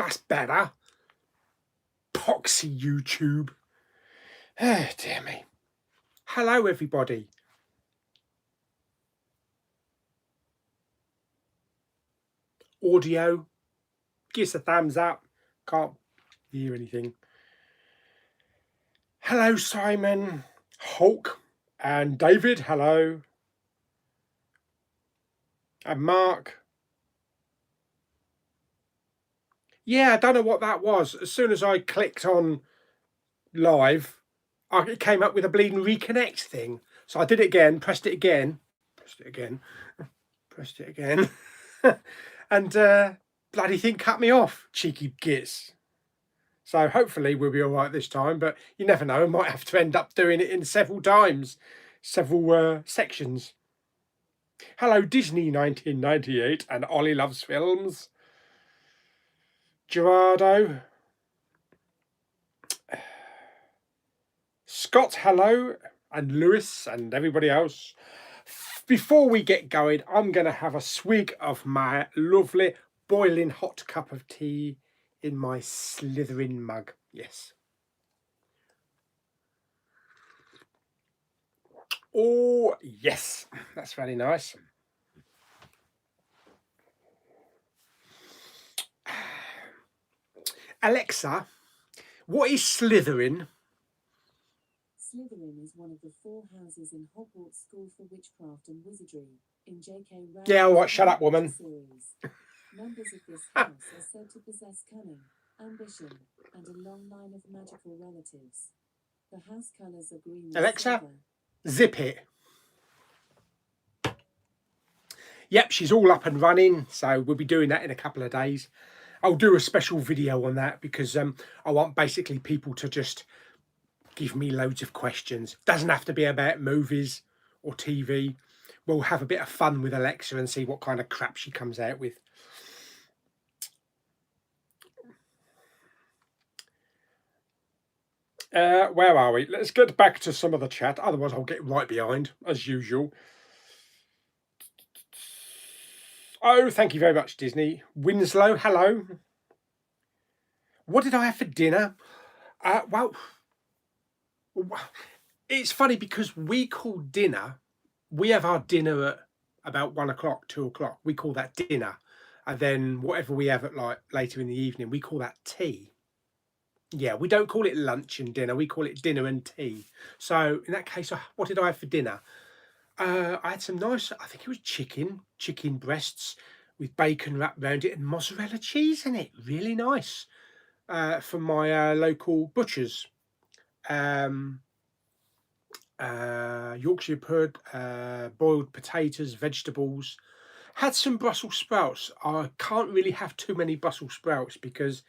That's better. Poxy YouTube. Oh, dear me. Hello, everybody. Audio. Give us a thumbs up. Can't hear anything. Hello, Simon, Hulk, and David. Hello. And Mark. Yeah, I don't know what that was. As soon as I clicked on live, it came up with a bleeding reconnect thing. So I did it again, pressed it again, pressed it again, pressed it again, and bloody thing cut me off. Cheeky gits. So hopefully we'll be all right this time, but you never know. I might have to end up doing it in several times, several sections. Hello, Disney 1998 and Ollie Loves Films. Gerardo. Scott, hello. And Lewis and everybody else. Before we get going, I'm going to have a swig of my lovely boiling hot cup of tea in my Slytherin mug. Yes. Oh, yes. That's very nice. Alexa, what is Slytherin? Slytherin is one of the 4 houses in Hogwarts School for Witchcraft and Wizardry in J.K. Rowling's Yeah, all right, shut up, woman. series. Members of this house are said to possess cunning, ambition, and a long line of magical relatives. The house colours are green and Alexa, silver. zip it. Yep, she's all up and running, so we'll be doing that in a couple of days. I'll do a special video on that because I want basically people to just give me loads of questions. Doesn't have to be about movies or TV. We'll have a bit of fun with Alexa and see what kind of crap she comes out with. Where are we? Let's get back to some of the chat. Otherwise, I'll get right behind, as usual. Oh, thank you very much, Disney. Winslow, hello. What did I have for dinner? Well, it's funny because we call dinner, we have our dinner at about 1 o'clock, 2 o'clock. We call that dinner. And then whatever we have at like later in the evening, we call that tea. Yeah, we don't call it lunch and dinner. We call it dinner and tea. So in that case, what did I have for dinner? I had some nice, I think it was chicken breasts with bacon wrapped around it and mozzarella cheese in it. Really nice. From my local butchers. Yorkshire pud, boiled potatoes, vegetables. Had some Brussels sprouts. I can't really have too many Brussels sprouts because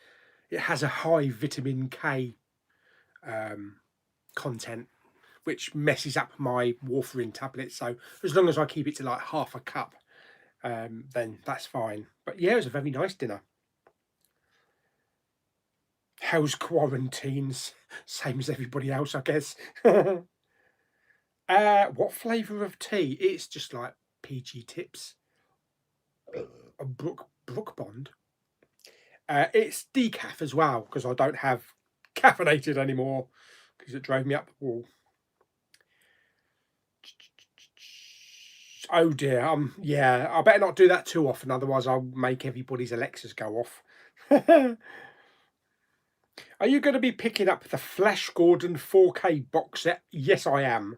it has a high vitamin K content, which messes up my warfarin tablets. So as long as I keep it to like half a cup, then that's fine. But yeah, it was a very nice dinner. How's quarantines? Same as everybody else, I guess. What flavour of tea? It's just like PG Tips. A Brook Bond. It's decaf as well because I don't have caffeinated anymore because it drove me up the wall. Oh dear, yeah, I better not do that too often, otherwise I'll make everybody's Alexas go off. Are you going to be picking up the Flash Gordon 4K box set? Yes, I am.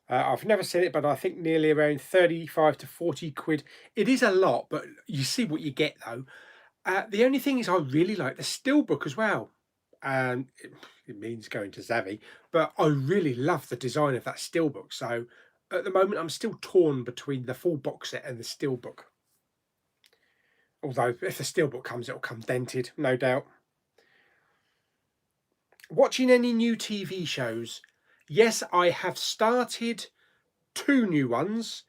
I've never seen it, but I think nearly around 35 to 40 quid. It is a lot, but you see what you get though. The only thing is I really like the steelbook as well. And it means going to Zavvi, but I really love the design of that steelbook. So at the moment, I'm still torn between the full box set and the steelbook. Although if the steelbook comes, it'll come dented, no doubt. Watching any new TV shows? Yes, I have started 2 new ones.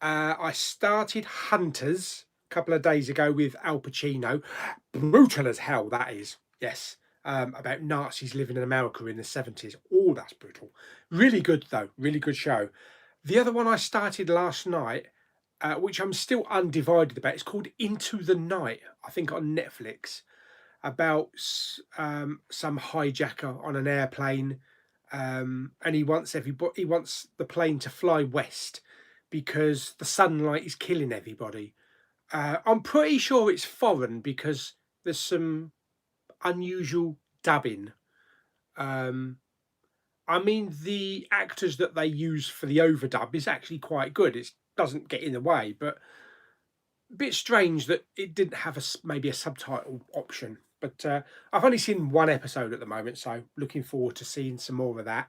I started Hunters a couple of days ago with Al Pacino. Brutal as hell, that is. Yes. About Nazis living in America in the 70s. Oh, that's brutal. Really good, though. Really good show. The other one I started last night, which I'm still undivided about, it's called Into the Night, I think on Netflix. about some hijacker on an airplane, and he wants the plane to fly west because the sunlight is killing everybody. I'm pretty sure it's foreign because there's some unusual dubbing. Um, I mean, the actors that they use for the overdub is actually quite good. It doesn't get in the way, but a bit strange that it didn't have maybe a subtitle option. But I've only seen one episode at the moment, so looking forward to seeing some more of that.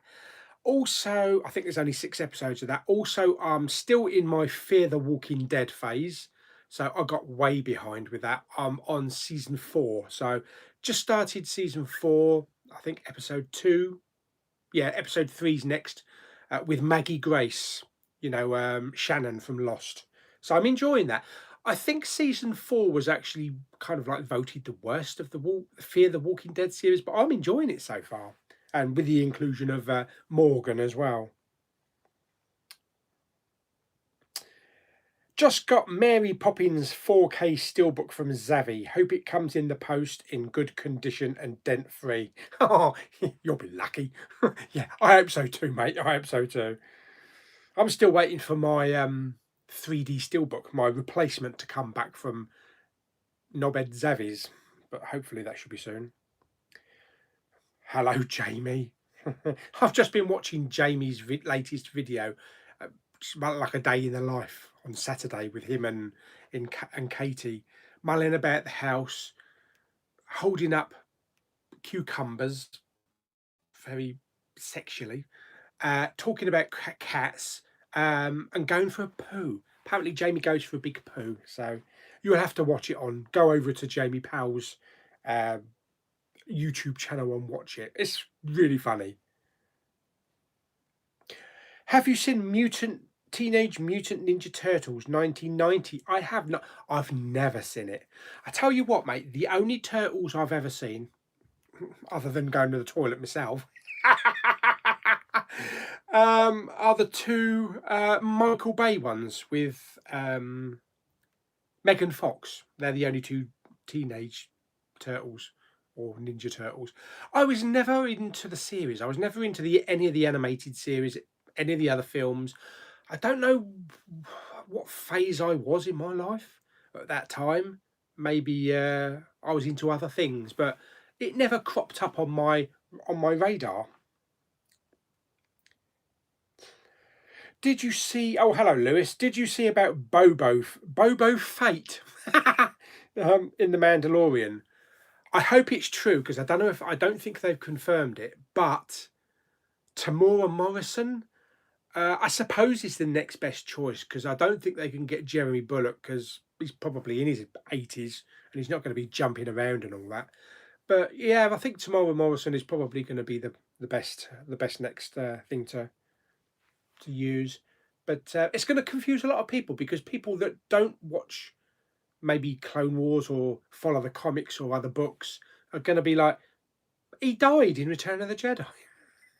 Also, I think there's only 6 episodes of that. Also, I'm still in my Fear the Walking Dead phase, so I got way behind with that. I'm on season 4, so just started season 4. I think episode 2, yeah, episode three's next, with Maggie Grace, Shannon from Lost. So I'm enjoying that. I think season 4 was actually kind of like voted the worst of the Fear the Walking Dead series, but I'm enjoying it so far, and with the inclusion of Morgan as well. Just got Mary Poppins 4K steelbook from Zavi. Hope it comes in the post in good condition and dent free. Oh, you'll be lucky. Yeah, I hope so too, mate. I hope so too. I'm still waiting for my 3D steelbook, my replacement, to come back from Knobhead Zavi's, but hopefully that should be soon. Hello, Jamie. I've just been watching Jamie's latest video, it's about like a day in the life on Saturday with him and Katie, mulling about the house, holding up cucumbers very sexually, talking about cats, and going for a poo. Apparently, Jamie goes for a big poo, so you'll have to watch it on. Go over to Jamie Powell's uh, YouTube channel and watch it. It's really funny. Have you seen Teenage Mutant Ninja Turtles 1990? I have not. I've never seen it. I tell you what, mate. The only turtles I've ever seen, other than going to the toilet myself, are the two Michael Bay ones with Megan Fox. They're the only two teenage turtles or Ninja Turtles. I was never into the series. I was never into any of the animated series, any of the other films. I don't know what phase I was in my life at that time. Maybe I was into other things, but it never cropped up on my radar. Did you see? Oh, hello, Lewis. Did you see about Bobo Fate in the Mandalorian? I hope it's true because I don't think they've confirmed it. But Tamora Morrison, I suppose, is the next best choice because I don't think they can get Jeremy Bulloch because he's probably in his 80s and he's not going to be jumping around and all that. But yeah, I think Tamora Morrison is probably going to be the best next thing to use. But it's going to confuse a lot of people because people that don't watch maybe Clone Wars or follow the comics or other books are going to be like, he died in Return of the Jedi.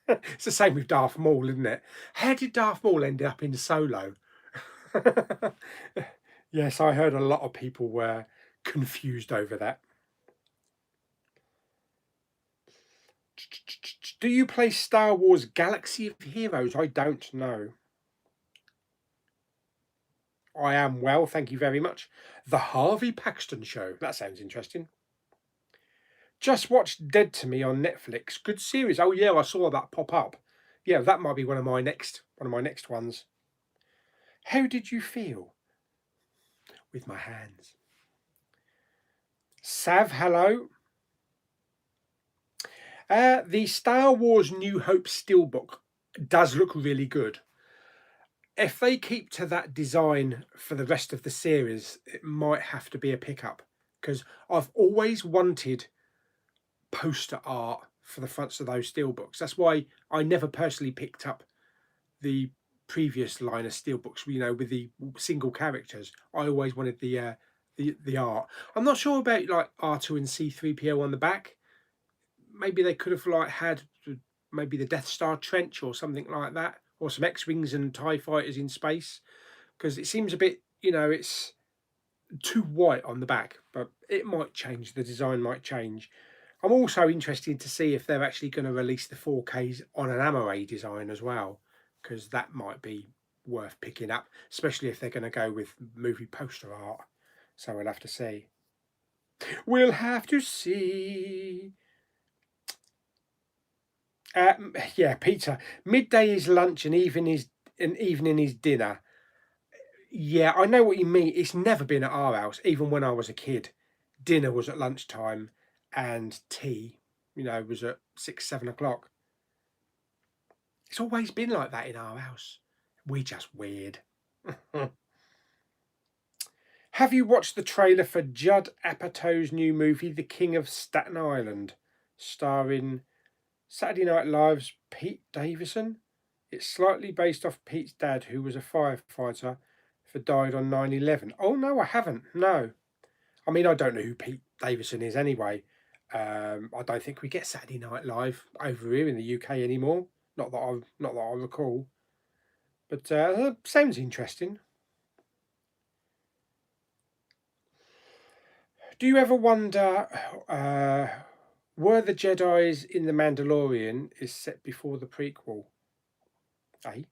It's the same with Darth Maul, isn't it? How did Darth Maul end up in Solo? Yes, I heard a lot of people were confused over that. Do you play Star Wars Galaxy of Heroes? I don't know. I am well, thank you very much. The Harvey Paxton Show. That sounds interesting. Just watched Dead to Me on Netflix. Good series. Oh yeah, I saw that pop up. Yeah, that might be one of my next ones. How did you feel with my hands? Sav, hello. The Star Wars New Hope steelbook does look really good. If they keep to that design for the rest of the series, it might have to be a pickup because I've always wanted poster art for the fronts of those steelbooks. That's why I never personally picked up the previous line of steelbooks, with the single characters. I always wanted the art. I'm not sure about like R2 and C3PO on the back. Maybe they could have like had maybe the Death Star trench or something like that, or some X-wings and TIE fighters in space, because it seems a bit, it's too white on the back, but it might change. The design might change. I'm also interested to see if they're actually going to release the 4Ks on an Amaray design as well, because that might be worth picking up, especially if they're going to go with movie poster art. So we'll have to see. We'll have to see. Yeah, Peter. Midday is lunch and evening is dinner. Yeah, I know what you mean. It's never been at our house, even when I was a kid. Dinner was at lunchtime, and tea, was at 6, 7 o'clock. It's always been like that in our house. We're just weird. Have you watched the trailer for Judd Apatow's new movie, The King of Staten Island, starring Saturday Night Live's Pete Davidson? It's slightly based off Pete's dad, who was a firefighter for died on 9/11. Oh, no, I haven't. No. I mean, I don't know who Pete Davidson is anyway. I don't think we get Saturday Night Live over here in the UK anymore. Not that I recall. But sounds interesting. Do you ever wonder were the Jedi's in The Mandalorian is set before the prequel? Eh?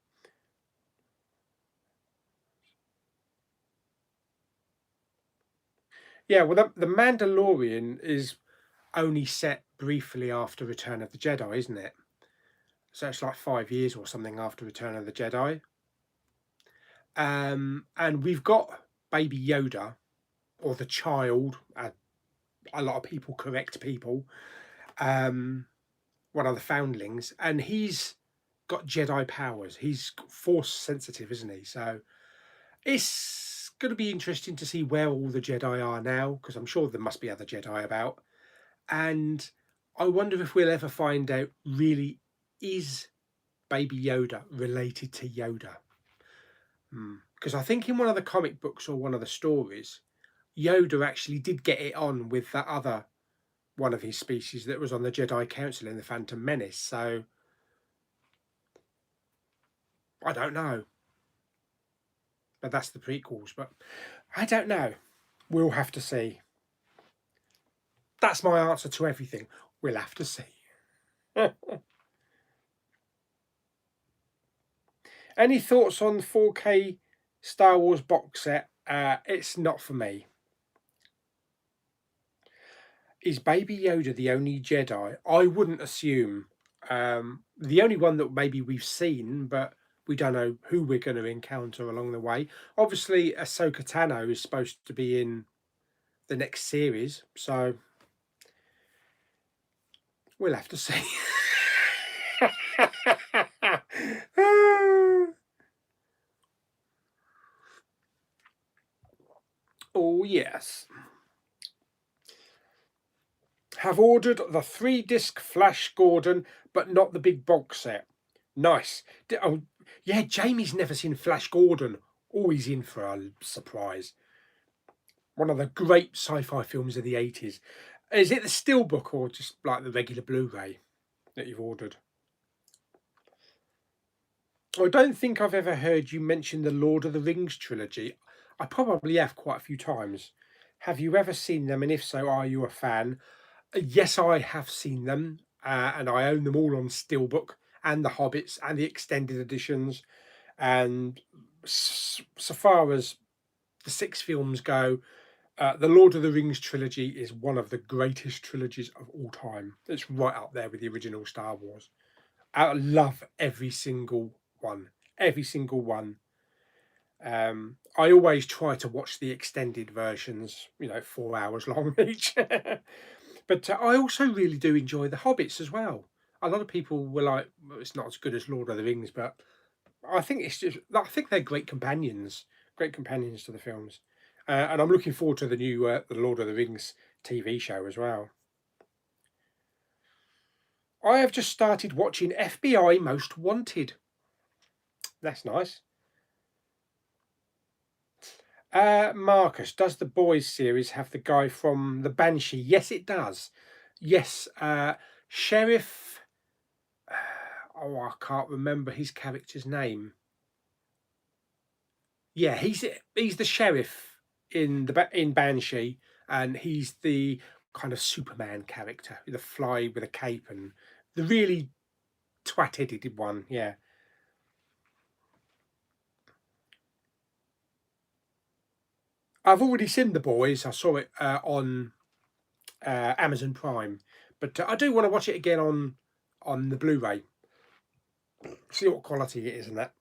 Yeah, well, the Mandalorian is only set briefly after Return of the Jedi, isn't it? So it's like 5 years or something after Return of the Jedi. And we've got Baby Yoda, or the child. A lot of people correct people. One of the foundlings, and he's got Jedi powers. He's force sensitive, isn't he? So it's going to be interesting to see where all the Jedi are now, because I'm sure there must be other Jedi about. And I wonder if we'll ever find out, really, is Baby Yoda related to Yoda? Because I think in one of the comic books or one of the stories, Yoda actually did get it on with that other one of his species that was on the Jedi Council in the Phantom Menace. So I don't know. But that's the prequels. But I don't know. We'll have to see. That's my answer to everything. We'll have to see. Any thoughts on 4K Star Wars box set? It's not for me. Is Baby Yoda the only Jedi? I wouldn't assume. The only one that maybe we've seen, but we don't know who we're going to encounter along the way. Obviously, Ahsoka Tano is supposed to be in the next series, so we'll have to see. Oh, yes. Have ordered the 3-disc Flash Gordon, but not the big box set. Nice. Oh, yeah, Jamie's never seen Flash Gordon. Always in for a surprise. One of the great sci-fi films of the 80s. Is it the Steelbook or just like the regular Blu-ray that you've ordered? I don't think I've ever heard you mention the Lord of the Rings trilogy. I probably have quite a few times. Have you ever seen them? And if so, are you a fan? Yes, I have seen them, and I own them all on Steelbook, and the Hobbits and the extended editions. And so far as the 6 films go, the Lord of the Rings trilogy is one of the greatest trilogies of all time. It's right up there with the original Star Wars. I love every single one. Every single one. I always try to watch the extended versions, 4 hours long each. But I also really do enjoy the Hobbits as well. A lot of people were like, well, it's not as good as Lord of the Rings, but I think they're great companions to the films. And I'm looking forward to the new the Lord of the Rings TV show as well. I have just started watching FBI Most Wanted. That's nice. Marcus, does the Boys series have the guy from the Banshee? Yes, it does. Yes, Sheriff. Oh, I can't remember his character's name. Yeah, he's the sheriff. in Banshee, and he's the kind of Superman character, the fly with a cape, and the really twat-headed one. Yeah, I've already seen The Boys. I saw it on Amazon Prime, but I do want to watch it again on the Blu-ray. See what quality it is and that.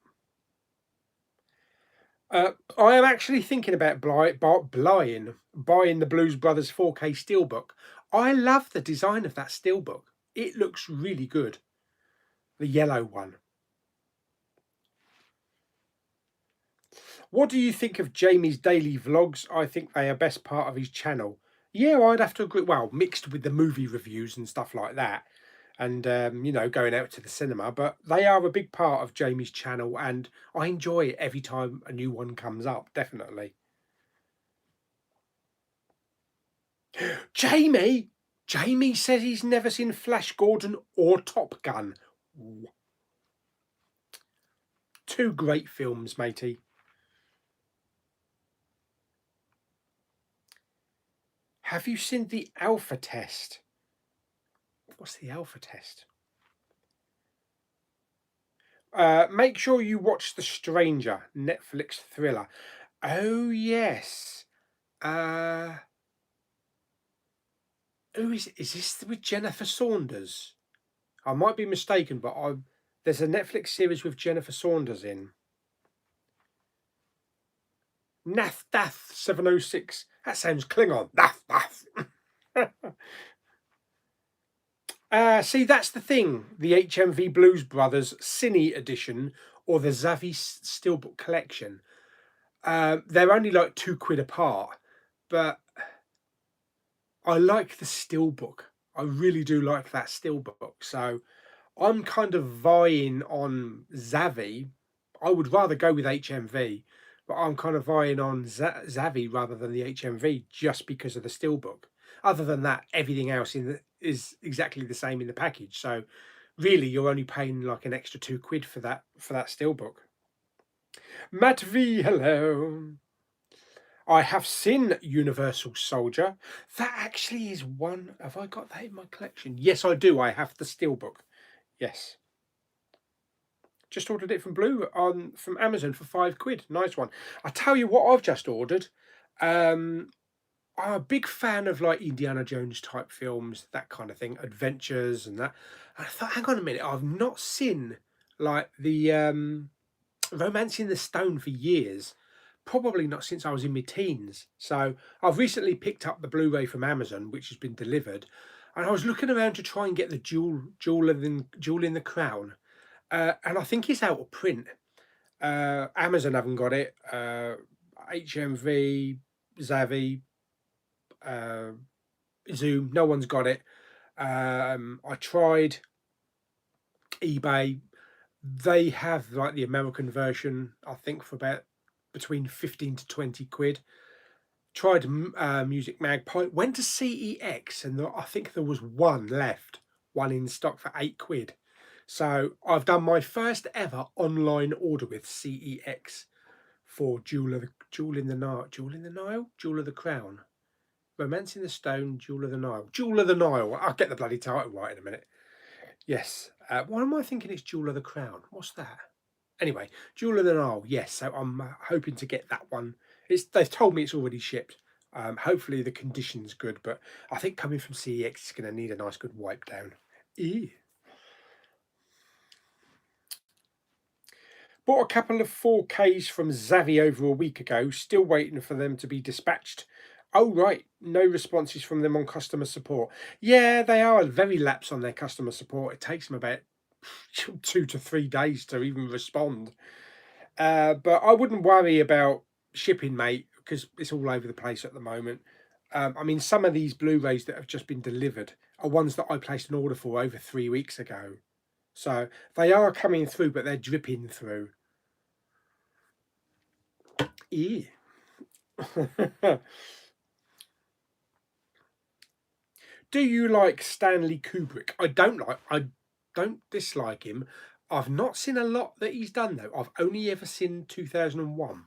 I am actually thinking about buying the Blues Brothers 4K steelbook. I love the design of that steelbook. It looks really good. The yellow one. What do you think of Jamie's daily vlogs? I think they are best part of his channel. Yeah, I'd have to agree. Well, mixed with the movie reviews and stuff like that, and going out to the cinema. But they are a big part of Jamie's channel, and I enjoy it every time a new one comes up. Definitely. Jamie, Jamie says he's never seen Flash Gordon or Top Gun. Two great films, matey. Have you seen the Alpha Test? What's the Alpha Test? Make sure you watch The Stranger, Netflix thriller. Oh yes. Uh, who is it? Is this with Jennifer Saunders? I might be mistaken, but there's a Netflix series with Jennifer Saunders in. Nathdath 706. That sounds Klingon. Nathdath. See, that's the thing. The HMV Blues Brothers Cine edition or the Zavi Steelbook collection. They're only like £2 apart, but I like the steelbook. I really do like that steelbook. So I'm kind of vying on Zavi. I would rather go with HMV, but I'm kind of vying on Zavi rather than the HMV just because of the steelbook. Other than that, everything else is exactly the same in the package. So really, you're only paying like an extra £2 for that steelbook. Matt V, hello. I have seen Universal Soldier. That actually is one. Have I got that in my collection? Yes, I do. I have the steelbook. Yes. Just ordered it from Amazon for £5. Nice one. I tell you what, I've just ordered. I'm a big fan of like Indiana Jones type films, that kind of thing, adventures and that. And I thought, hang on a minute, I've not seen like the Romancing the Stone for years. Probably not since I was in my teens. So I've recently picked up the Blu-ray from Amazon, which has been delivered, and I was looking around to try and get the Jewel in the Crown, and I think it's out of print. Amazon haven't got it. HMV, Zavi, uh, Zoom, no one's got it. I tried eBay. They have like the American version, I think, for about between 15 to 20 quid. Tried Music Magpie, went to CEX, and I think there was one left, one in stock for £8. So I've done my first ever online order with CEX for Jewel in the Nile, Jewel of the Crown, Romancing the Stone, Jewel of the Nile, Jewel of the Nile. I'll get the bloody title right in a minute. Yes. Why am I thinking it's Jewel of the Crown? What's that? Anyway, Jewel of the Nile. Yes. So I'm hoping to get that one. They've told me it's already shipped. Hopefully the condition's good, but I think coming from CEX, it's going to need a nice good wipe down. Ew. Bought a couple of 4Ks from Zavi over a week ago, still waiting for them to be dispatched. Oh, right, no responses from them on customer support. Yeah, they are very lax on their customer support. It takes them about 2 to 3 days to even respond. But I wouldn't worry about shipping, mate, because it's all over the place at the moment. I mean, some of these Blu-rays that have just been delivered are ones that I placed an order for over 3 weeks ago. So they are coming through, but they're dripping through. Ew. Do you like Stanley Kubrick? I don't dislike him. I've not seen a lot that he's done though. I've only ever seen 2001.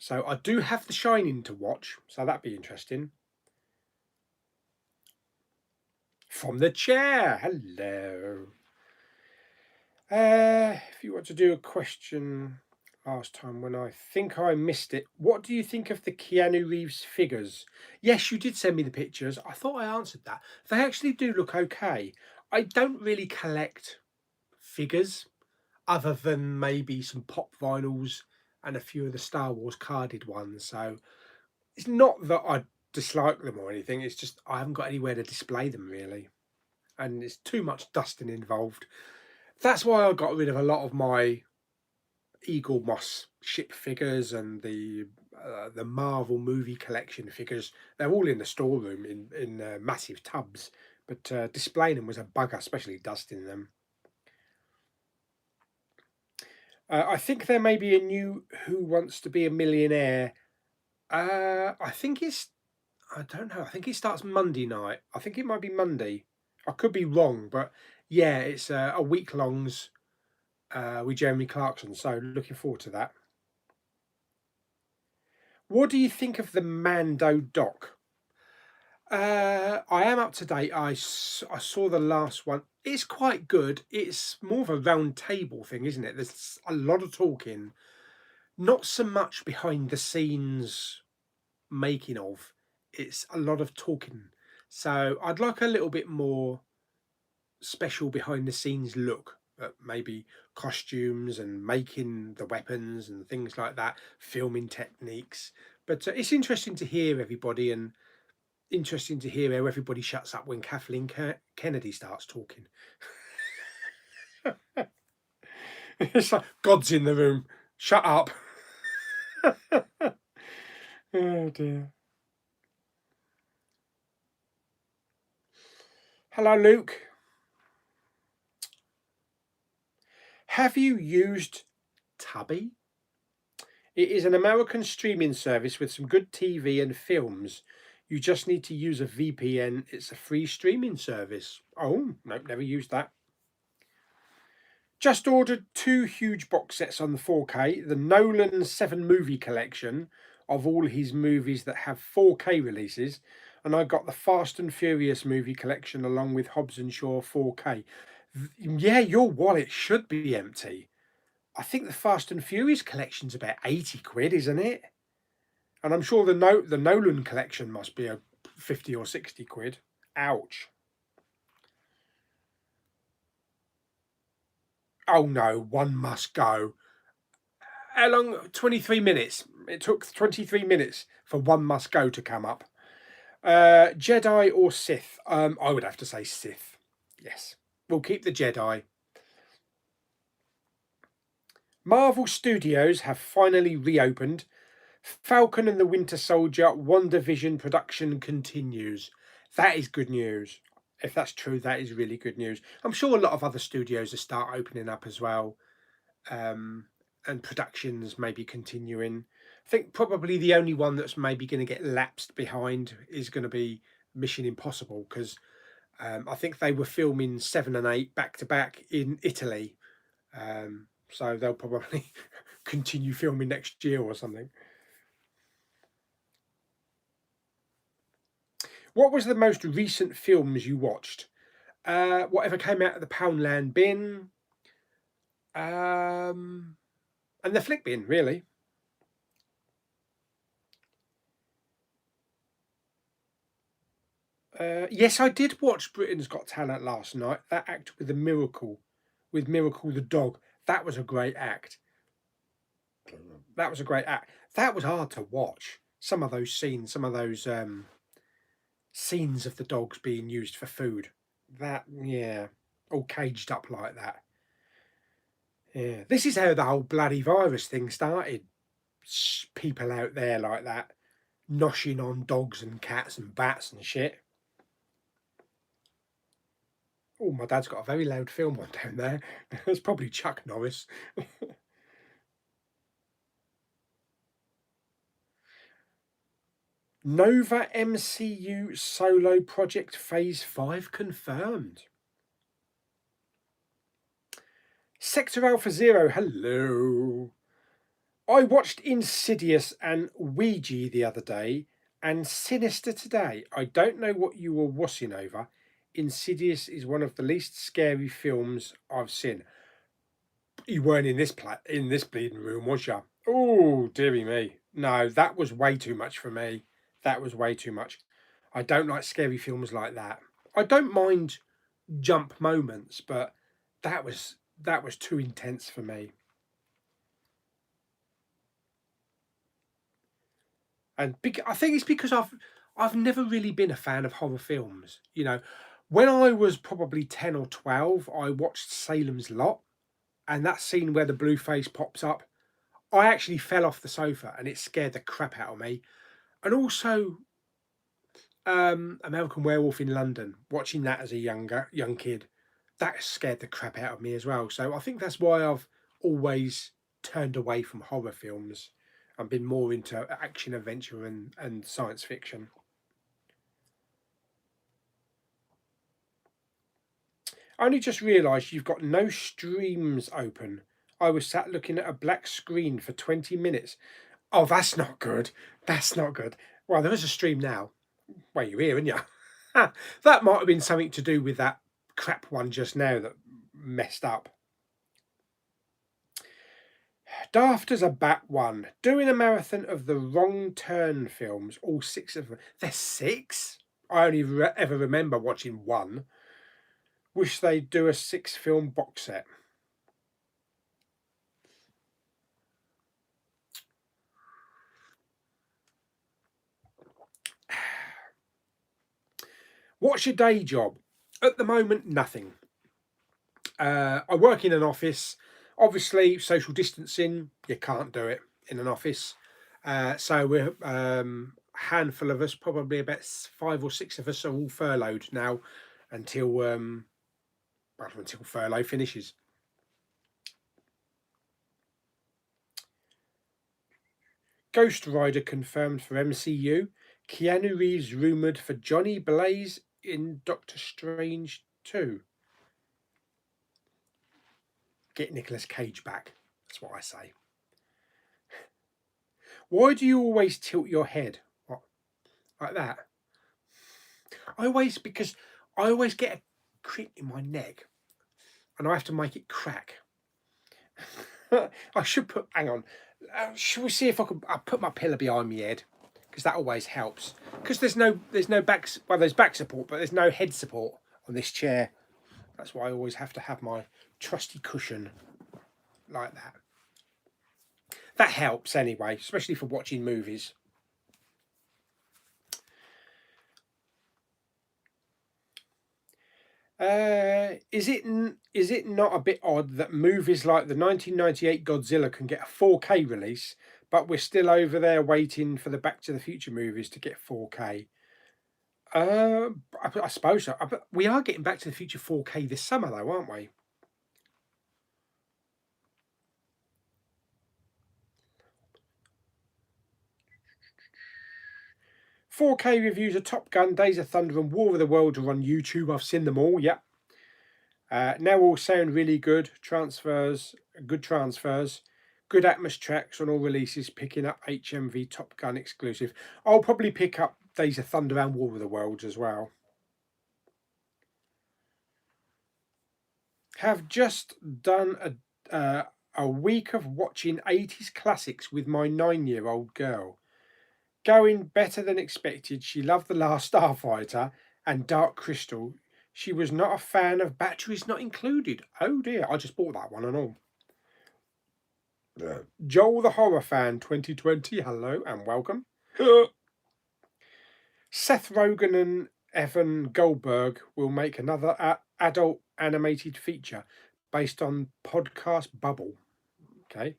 So I do have The Shining to watch, so that'd be interesting. From the chair, hello. If you want to do a question last time when I think I missed it, what do you think of the Keanu Reeves figures? Yes, you did send me the pictures. I thought I answered that. They actually do look okay. I don't really collect figures other than maybe some pop vinyls and a few of the Star Wars carded ones. So it's not that I dislike them or anything. It's just I haven't got anywhere to display them really. And it's too much dusting involved. That's why I got rid of a lot of my Eagle Moss ship figures and the Marvel movie collection figures. They're all in the storeroom in massive tubs, but displaying them was a bugger, especially dusting them. I think there may be a new Who Wants to Be a Millionaire. I think it's I don't know. I think it starts Monday night. I think it might be Monday. I could be wrong, but yeah, it's a week longs with Jeremy Clarkson. So looking forward to that. What do you think of the Mando doc? I am up to date. I saw the last one. It's quite good. It's more of a round table thing, isn't it? There's a lot of talking, not so much behind the scenes making of. It's a lot of talking. So I'd like a little bit more special behind the scenes look at maybe costumes and making the weapons and things like that, filming techniques. But it's interesting to hear everybody and interesting to hear how everybody shuts up when Kathleen Kennedy starts talking. It's like God's in the room. Shut up. Oh dear. Hello, Luke. Have you used Tubby? It is an American streaming service with some good TV and films. You just need to use a VPN. It's a free streaming service. Oh, nope, never used that. Just ordered two huge box sets on the 4K, the Nolan 7 movie collection of all his movies that have 4K releases, and I got the Fast and Furious movie collection along with Hobbs and Shaw 4K. Yeah, your wallet should be empty. I think the Fast and Furious collection's about 80 quid, isn't it? And I'm sure the Nolan collection must be a 50 or 60 quid. Ouch. Oh no, one must go. How long? 23 minutes. It took 23 minutes for One Must Go to come up. Jedi or Sith? I would have to say Sith. Yes. We'll keep the Jedi. Marvel Studios have finally reopened. Falcon and the Winter Soldier WandaVision production continues. That is good news. If that's true, that is really good news. I'm sure a lot of other studios will start opening up as well. And productions maybe continuing. I think probably the only one that's maybe going to get lapsed behind is going to be Mission Impossible because I think they were filming 7 and 8 back to back in Italy. So they'll probably continue filming next year or something. What was the most recent films you watched? Whatever came out of the Poundland bin. And the flick bin, really. Yes, I did watch Britain's Got Talent last night. That act with with Miracle the dog. That was a great act. That was a great act. That was hard to watch. Some of those scenes, some of those scenes of the dogs being used for food. That, yeah, all caged up like that. Yeah, this is how the whole bloody virus thing started. People out there like that, noshing on dogs and cats and bats and shit. Oh, my dad's got a very loud film on down there. It's probably Chuck Norris. Nova MCU solo project phase 5 confirmed. Sector Alpha Zero, hello. I watched Insidious and Ouija the other day and Sinister today. I don't know what you were wussing over. Insidious is one of the least scary films I've seen. You weren't in in this bleeding room, was you? Oh, dearie me. No, that was way too much for me. That was way too much. I don't like scary films like that. I don't mind jump moments, but that was too intense for me. And I think it's because I've never really been a fan of horror films. When I was probably 10 or 12, I watched Salem's Lot, and that scene where the blue face pops up, I actually fell off the sofa and it scared the crap out of me. And also, American Werewolf in London, watching that as a young kid, that scared the crap out of me as well. So I think that's why I've always turned away from horror films and been more into action, adventure, and science fiction. I only just realised you've got no streams open. I was sat looking at a black screen for 20 minutes. Oh, that's not good. That's not good. Well, there is a stream now. Well, you're here, aren't you? That might have been something to do with that crap one just now that messed up. Daft as a bat one. Doing a marathon of the Wrong Turn films, all six of them. There's six? I only ever remember watching one. Wish they'd do a 6-film box set. What's your day job? At the moment, nothing. I work in an office. Obviously, social distancing, you can't do it in an office. So we're a handful of us, probably about 5 or 6 of us, are all furloughed now until furlough finishes. Ghost Rider confirmed for MCU. Keanu Reeves rumoured for Johnny Blaze in Doctor Strange 2. Get Nicolas Cage back. That's what I say. Why do you always tilt your head? What? Like that? Because I always get a crick in my neck and I have to make it crack. I should put, hang on, should we see if I'll put my pillow behind my head, because that always helps. Because there's no back, well, there's back support, but there's no head support on this chair. That's why I always have to have my trusty cushion like that. That helps anyway, especially for watching movies. Is it not a bit odd that movies like the 1998 Godzilla can get a 4K release, but we're still over there waiting for the Back to the Future movies to get 4K? I suppose so. But we are getting Back to the Future 4K this summer, though, aren't we? "4K reviews of Top Gun, Days of Thunder, and War of the Worlds are on YouTube. I've seen them all. Yep. Now all sound really good. Good transfers. Good Atmos tracks on all releases, picking up HMV Top Gun exclusive. I'll probably pick up Days of Thunder and War of the Worlds as well. Have just done a week of watching 80s classics with my 9-year-old girl. Going better than expected. She loved The Last Starfighter and Dark Crystal. She was not a fan of Batteries Not Included. Oh dear, I just bought that one and all. Joel the Horror Fan 2020, hello and welcome. Seth Rogen and Evan Goldberg will make another adult animated feature based on podcast Bubble. Okay.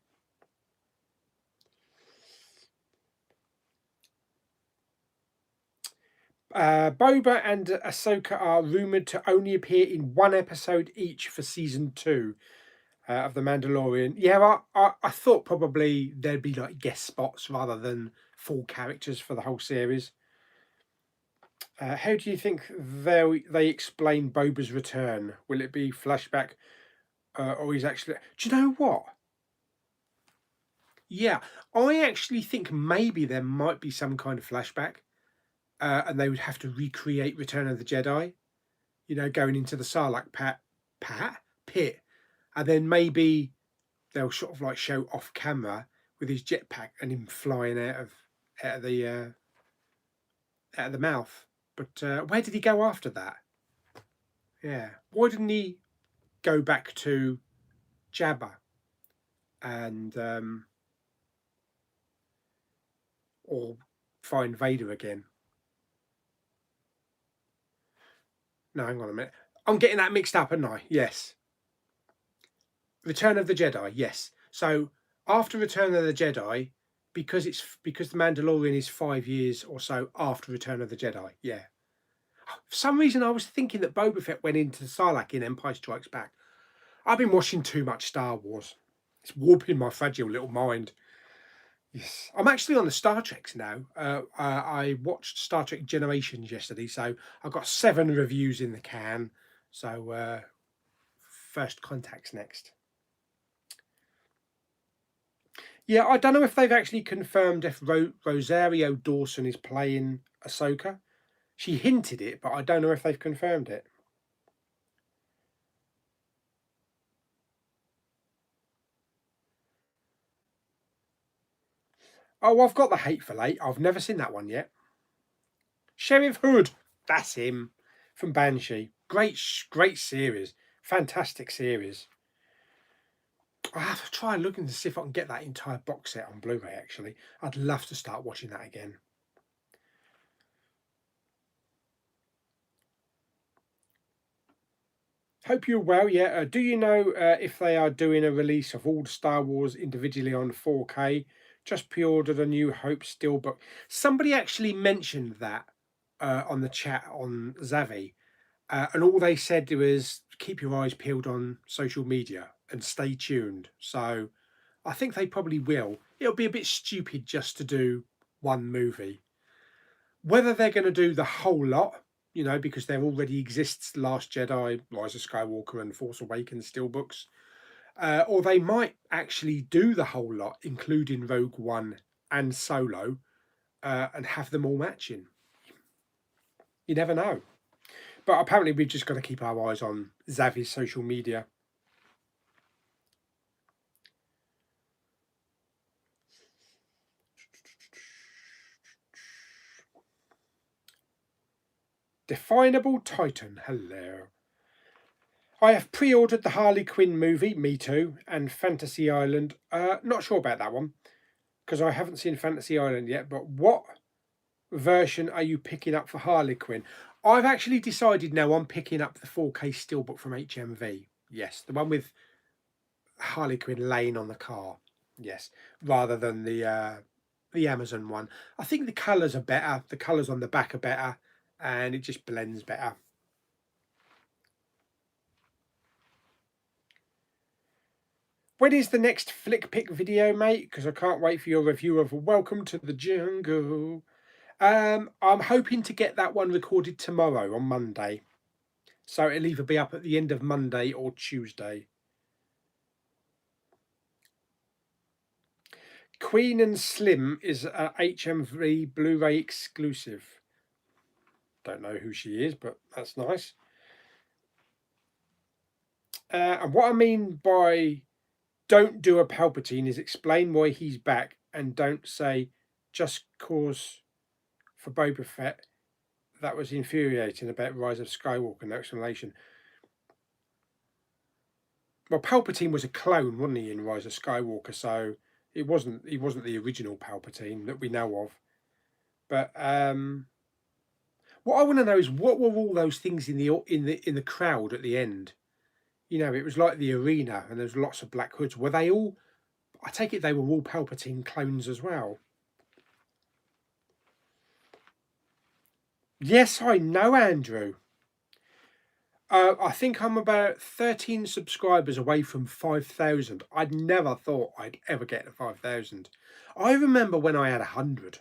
Boba and Ahsoka are rumoured to only appear in one episode each for season 2 of The Mandalorian. Yeah, I thought probably there'd be like guest spots rather than full characters for the whole series. How do you think they explain Boba's return? Will it be flashback, or he's actually? Do you know what? Yeah, I actually think maybe there might be some kind of flashback, and they would have to recreate Return of the Jedi. You know, going into the Sarlacc pit, and then maybe they'll sort of like show off camera with his jetpack and him flying out of the uh, out of the mouth. But where did he go after that? Yeah, why didn't he go back to Jabba and or find Vader again? No, hang on a minute. I'm getting that mixed up, aren't I? Yes. Return of the Jedi, yes. So after Return of the Jedi, because the Mandalorian is 5 years or so after Return of the Jedi, yeah. For some reason, I was thinking that Boba Fett went into Sarlacc in Empire Strikes Back. I've been watching too much Star Wars. It's warping my fragile little mind. Yes, I'm actually on the Star Treks now. I watched Star Trek Generations yesterday, so I've got 7 reviews in the can. So First Contact's next. Yeah, I don't know if they've actually confirmed if Rosario Dawson is playing Ahsoka. She hinted it, but I don't know if they've confirmed it. Oh, I've got the Hateful Eight. I've never seen that one yet. Sheriff Hood, that's him from Banshee. Great series, fantastic series. I have to try looking to see if I can get that entire box set on Blu-ray. Actually, I'd love to start watching that again. Hope you're well. Yeah. Do you know if they are doing a release of all the Star Wars individually on 4K? Just pre-ordered a New Hope steelbook. Somebody actually mentioned that on the chat on Zavi, and all they said was keep your eyes peeled on social media and stay tuned. So I think they probably will. It'll be a bit stupid just to do one movie. Whether they're going to do the whole lot, you know, because there already exists Last Jedi, Rise of Skywalker, and Force Awakens steelbooks, or they might actually do the whole lot, including Rogue One and Solo, and have them all matching. You never know. But apparently, we've just got to keep our eyes on Zavi's social media. Definable Titan, hello. I have pre-ordered the Harley Quinn movie, me too, and Fantasy Island. Not sure about that one because I haven't seen Fantasy Island yet. But what version are you picking up for Harley Quinn? I've actually decided now I'm picking up the 4K steelbook from HMV. Yes, the one with Harley Quinn laying on the car. Yes, rather than the Amazon one. I think the colours are better. The colours on the back are better, and it just blends better. When is the next flick pick video, mate? Because I can't wait for your review of Welcome to the Jungle. I'm hoping to get that one recorded tomorrow on Monday. So it'll either be up at the end of Monday or Tuesday. Queen and Slim is a HMV Blu-ray exclusive. Don't know who she is, but that's nice. And what I mean by don't do a Palpatine is explain why he's back and don't say just cause for Boba Fett. That was infuriating about Rise of Skywalker, no explanation. Well, Palpatine was a clone, wasn't he, in Rise of Skywalker? So he wasn't the original Palpatine that we know of. But what I want to know is what were all those things in the crowd at the end? You know, it was like the arena, and there's lots of black hoods. Were they all? I take it they were all Palpatine clones as well. Yes, I know, Andrew. I think I'm about 13 subscribers away from 5,000. I'd never thought I'd ever get to 5,000. I remember when I had 100,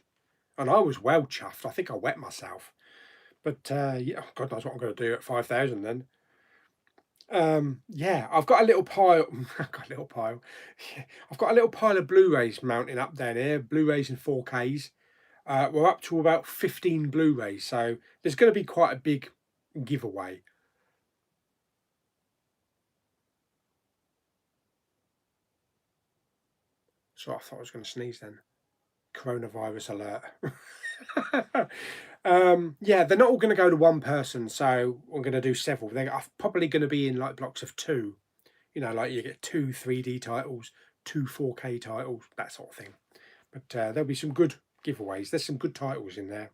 and I was well chuffed. I think I wet myself. But yeah, God knows what I'm going to do at 5,000 then. Yeah, I've got a little pile. I've got a little pile. Yeah, I've got a little pile of Blu-rays mounting up down here. Blu-rays and 4Ks. We're up to about 15 Blu-rays, so there's going to be quite a big giveaway. So I thought I was going to sneeze then. Coronavirus alert. Yeah, they're not all going to go to one person, so I'm going to do several. They're probably going to be in like blocks of two. You know, like you get two 3D titles, two 4K titles, that sort of thing. But there'll be some good giveaways. There's some good titles in there.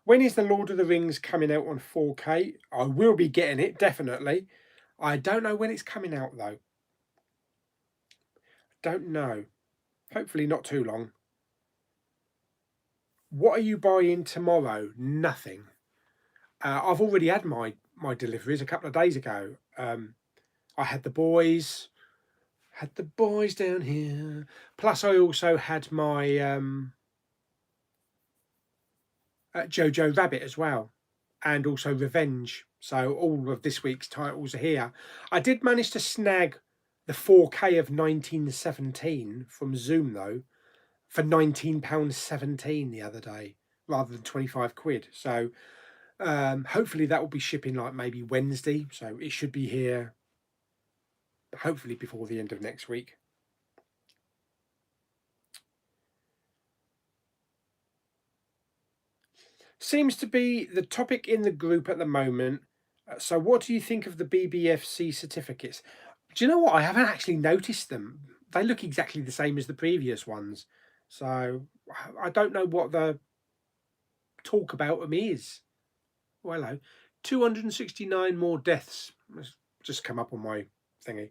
When is the Lord of the Rings coming out on 4K? I will be getting it, definitely. I don't know when it's coming out, though. Don't know. Hopefully not too long. What are you buying tomorrow? Nothing. I've already had my deliveries a couple of days ago. I had the boys. Had the boys down here. Plus, I also had my Jojo Rabbit as well, and also Revenge. So all of this week's titles are here. I did manage to snag the 4K of 1917 from Zoom though, for £19.17 the other day, rather than 25 quid. So hopefully that will be shipping like maybe Wednesday. So it should be here hopefully before the end of next week. Seems to be the topic in the group at the moment. So, what do you think of the BBFC certificates? Do you know what? I haven't actually noticed them. They look exactly the same as the previous ones. So, I don't know what the talk about them is. Well, hello. 269 more deaths. It's just come up on my thingy.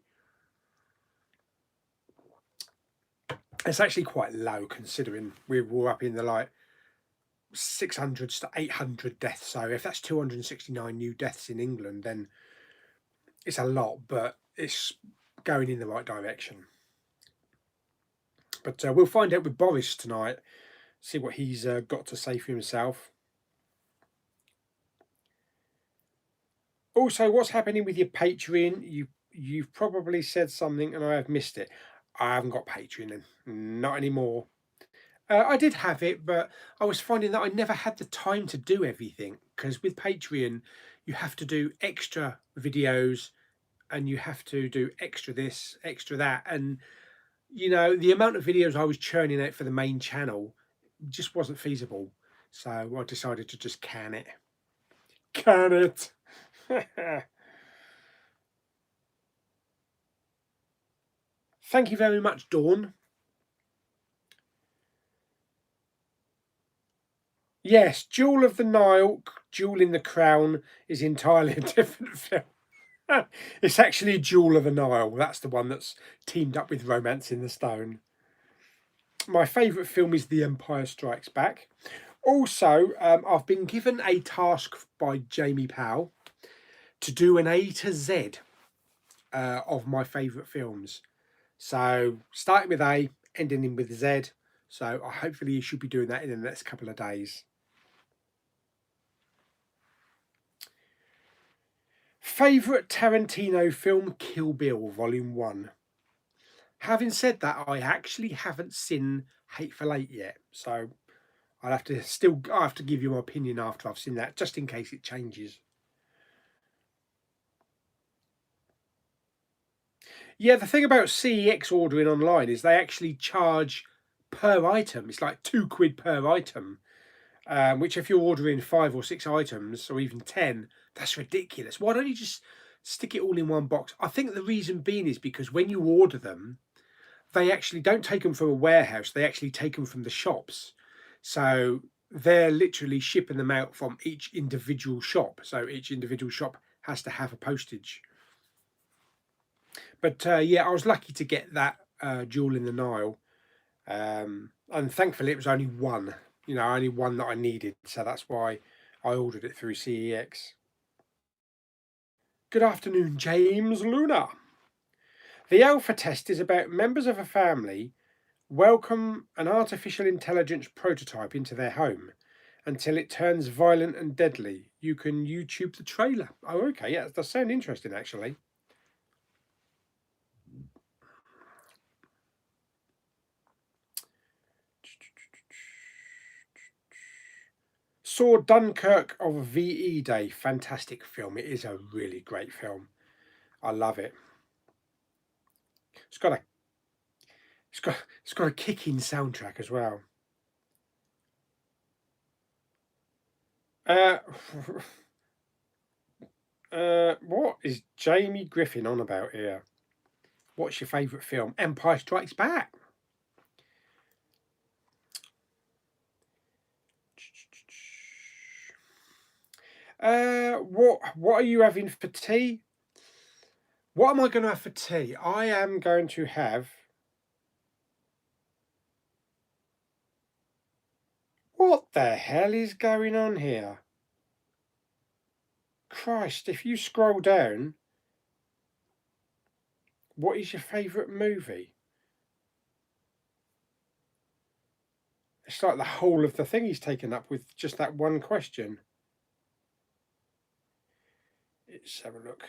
It's actually quite low considering we were up in the like 600s to 800 deaths. So if that's 269 new deaths in England, then it's a lot, but it's going in the right direction. But we'll find out with Boris tonight, see what he's got to say for himself. Also, what's happening with your Patreon? You've probably said something and I have missed it. I haven't got Patreon, and not anymore. I did have it, but I was finding that I never had the time to do everything because with Patreon, you have to do extra videos and you have to do extra this, extra that. And, you know, the amount of videos I was churning out for the main channel just wasn't feasible. So I decided to just can it. Can it. Thank you very much, Dawn. Yes, Jewel of the Nile, Jewel in the Crown is entirely a different film. It's actually Jewel of the Nile. That's the one that's teamed up with Romance in the Stone. My favourite film is The Empire Strikes Back. Also, I've been given a task by Jamie Powell to do an A to Z of my favourite films. So, starting with A, ending in with Z. So, hopefully, you should be doing that in the next couple of days. Favourite Tarantino film? Kill Bill Volume 1. Having said that, I actually haven't seen Hateful Eight yet, so I'll have to give you my opinion after I've seen that, just in case it changes. Yeah, the thing about CEX ordering online is they actually charge per item. It's like £2 per item, which if you're ordering 5 or 6 items or even 10, that's ridiculous. Why don't you just stick it all in one box? I think the reason being is because when you order them, they actually don't take them from a warehouse. They actually take them from the shops. So they're literally shipping them out from each individual shop. So each individual shop has to have a postage. But yeah, I was lucky to get that Jewel in the Nile. And thankfully it was only one, only one that I needed. So that's why I ordered it through CEX. Good afternoon, James Luna. The alpha test is about members of a family welcome an artificial intelligence prototype into their home until it turns violent and deadly. You can YouTube the trailer. Oh, okay. Yeah, that does sound interesting, actually. Saw Dunkirk of VE Day. Fantastic film. It is a really great film. I love it. It's got a it's got a kicking soundtrack as well. Uh, what is Jamie Griffin on about here? What's your favourite film? Empire Strikes Back. What are you having for tea? What am I going to have for tea? I am going to have. What the hell is going on here? Christ, if you scroll down, what is your favourite movie? It's like the whole of the thing he's taken up with just that one question. Let's have a look.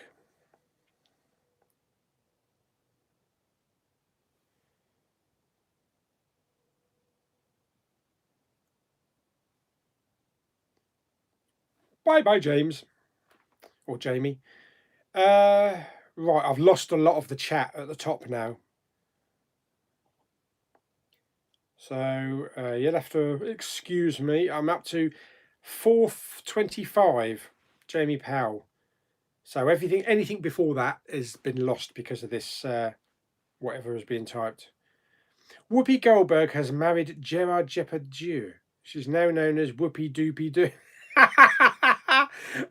Bye bye, James. Or Jamie. Right, I've lost a lot of the chat at the top now. So you'll have to excuse me. I'm up to 425, Jamie Powell. So anything before that has been lost because of this, whatever is being typed. Whoopi Goldberg has married Gerard Depardieu. She's now known as Whoopi Doopy Doo.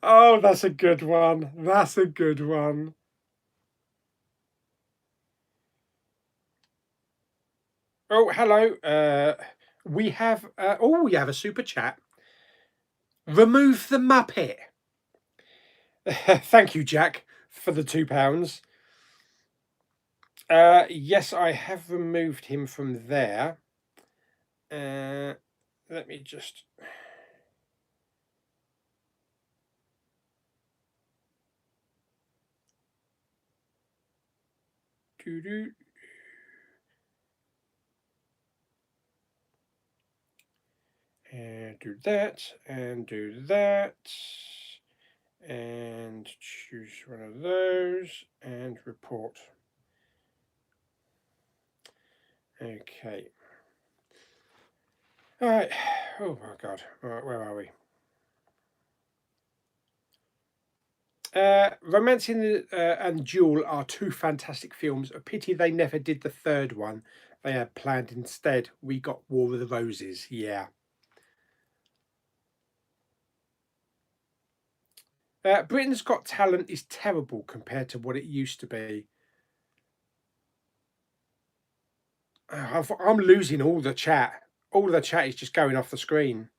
Oh, that's a good one. That's a good one. Oh, hello. We have we have a super chat. Remove the Muppet. Thank you, Jack, for the £2. Yes, I have removed him from there. Let me just. Doo-doo. And do that, and do that, and choose one of those, and report. Okay. All right. Oh my God. All right, where are we? Romancing and Duel are two fantastic films. A pity they never did the third one. They had planned instead. We got War of the Roses. Yeah. Britain's Got Talent is terrible compared to what it used to be. I'm losing all the chat. All the chat is just going off the screen.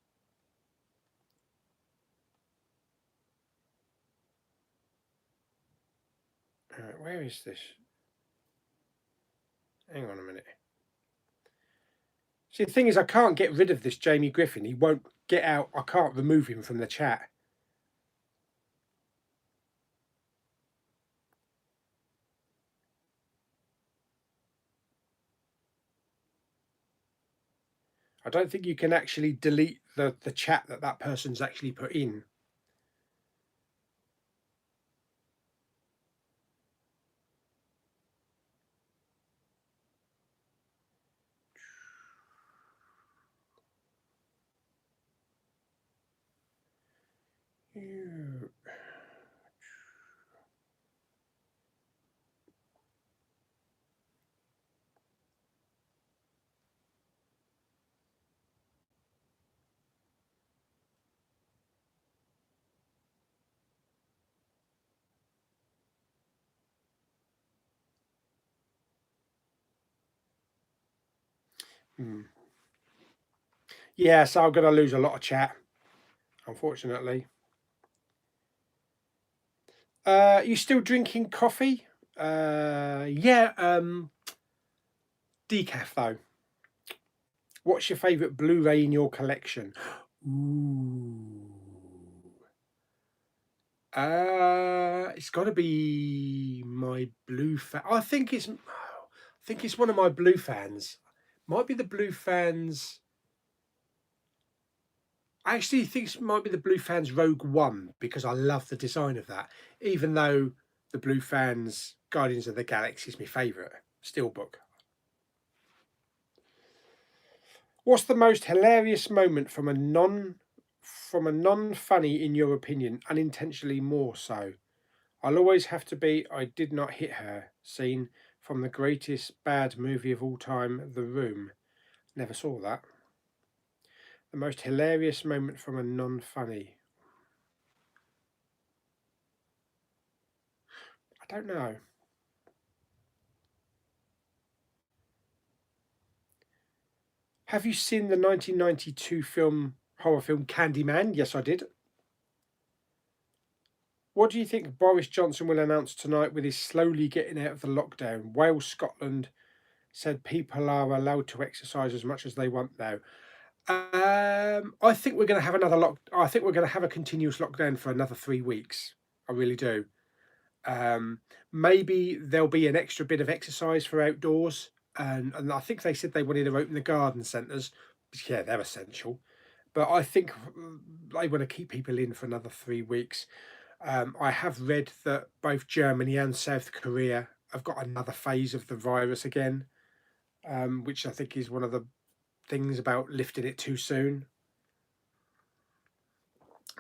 Where is this? Hang on a minute. See, the thing is, I can't get rid of this Jamie Griffin. He won't get out. I can't remove him from the chat. I don't think you can actually delete the chat that person's actually put in. Yeah, so I'm going to lose a lot of chat, unfortunately. You still drinking coffee? Yeah, decaf though. What's your favourite Blu-ray in your collection? Ooh. It's got to be my blue fan. I think it's one of my blue fans. Might be the blue fans. I actually think it might be the blue fans Rogue One because I love the design of that. Even though the blue fans Guardians of the Galaxy is my favourite steelbook. What's the most hilarious moment from a non funny in your opinion, unintentionally more so? I'll always have to be I did not hit her scene from the greatest bad movie of all time, The Room. Never saw that. The most hilarious moment from a non-funny. I don't know. Have you seen the 1992 horror film Candyman? Yes, I did. What do you think Boris Johnson will announce tonight with his slowly getting out of the lockdown? Wales, Scotland said people are allowed to exercise as much as they want now. I think we're going to have I think we're going to have a continuous lockdown for another 3 weeks. I really do. Maybe there'll be an extra bit of exercise for outdoors, and I think they said they wanted to open the garden centres. Yeah, they're essential. But I think they want to keep people in for another 3 weeks. I have read that both Germany and South Korea have got another phase of the virus again, which I think is one of the things about lifting it too soon.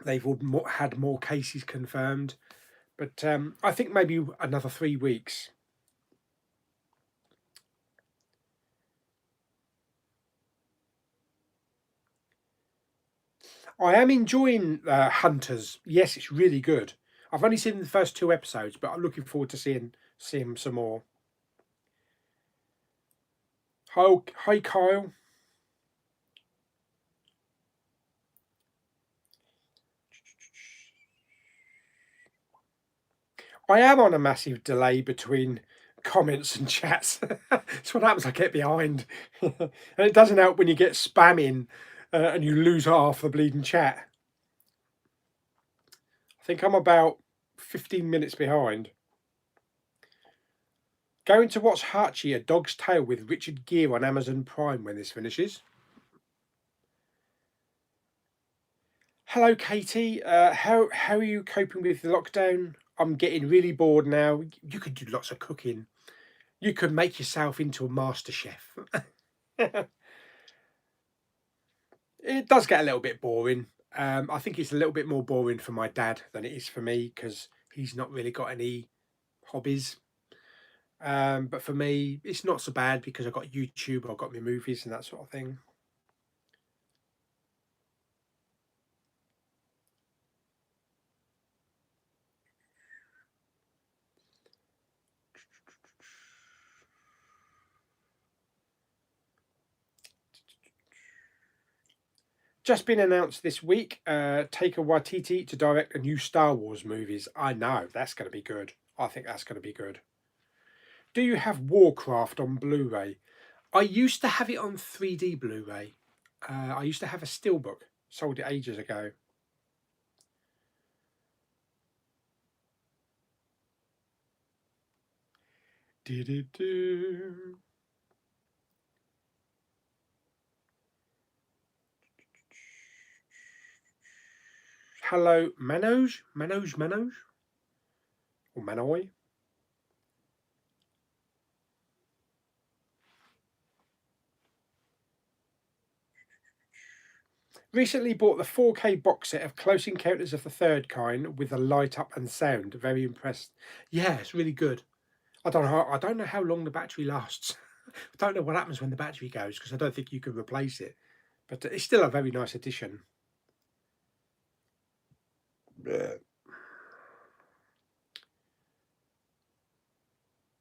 They've had more cases confirmed, but I think maybe another 3 weeks. I am enjoying Hunters. Yes, it's really good. I've only seen the first 2 episodes, but I'm looking forward to seeing some more. Hi, Kyle. I am on a massive delay between comments and chats. That's what happens. I get behind, and it doesn't help when you get spamming and you lose half the bleeding chat. I think I'm about 15 minutes behind. Going to watch Hachi, A Dog's Tale with Richard Gere on Amazon Prime when this finishes. Hello, Katie. How are you coping with the lockdown? I'm getting really bored now. You could do lots of cooking. You could make yourself into a master chef. It does get a little bit boring. I think it's a little bit more boring for my dad than it is for me because he's not really got any hobbies. But for me, it's not so bad because I've got YouTube, I've got my movies and that sort of thing. Just been announced this week, Taika Waititi to direct a new Star Wars movies. I know, that's going to be good. I think that's going to be good. Do you have Warcraft on Blu-ray? I used to have it on 3D Blu-ray. I used to have a steelbook. Sold it ages ago. Do-do-do. Hello, Manoj? Manoj? Or Manoy? Recently bought the 4K box set of Close Encounters of the Third Kind with the light up and sound. Very impressed. Yeah, it's really good. I don't know how long the battery lasts. I don't know what happens when the battery goes because I don't think you can replace it. But it's still a very nice addition.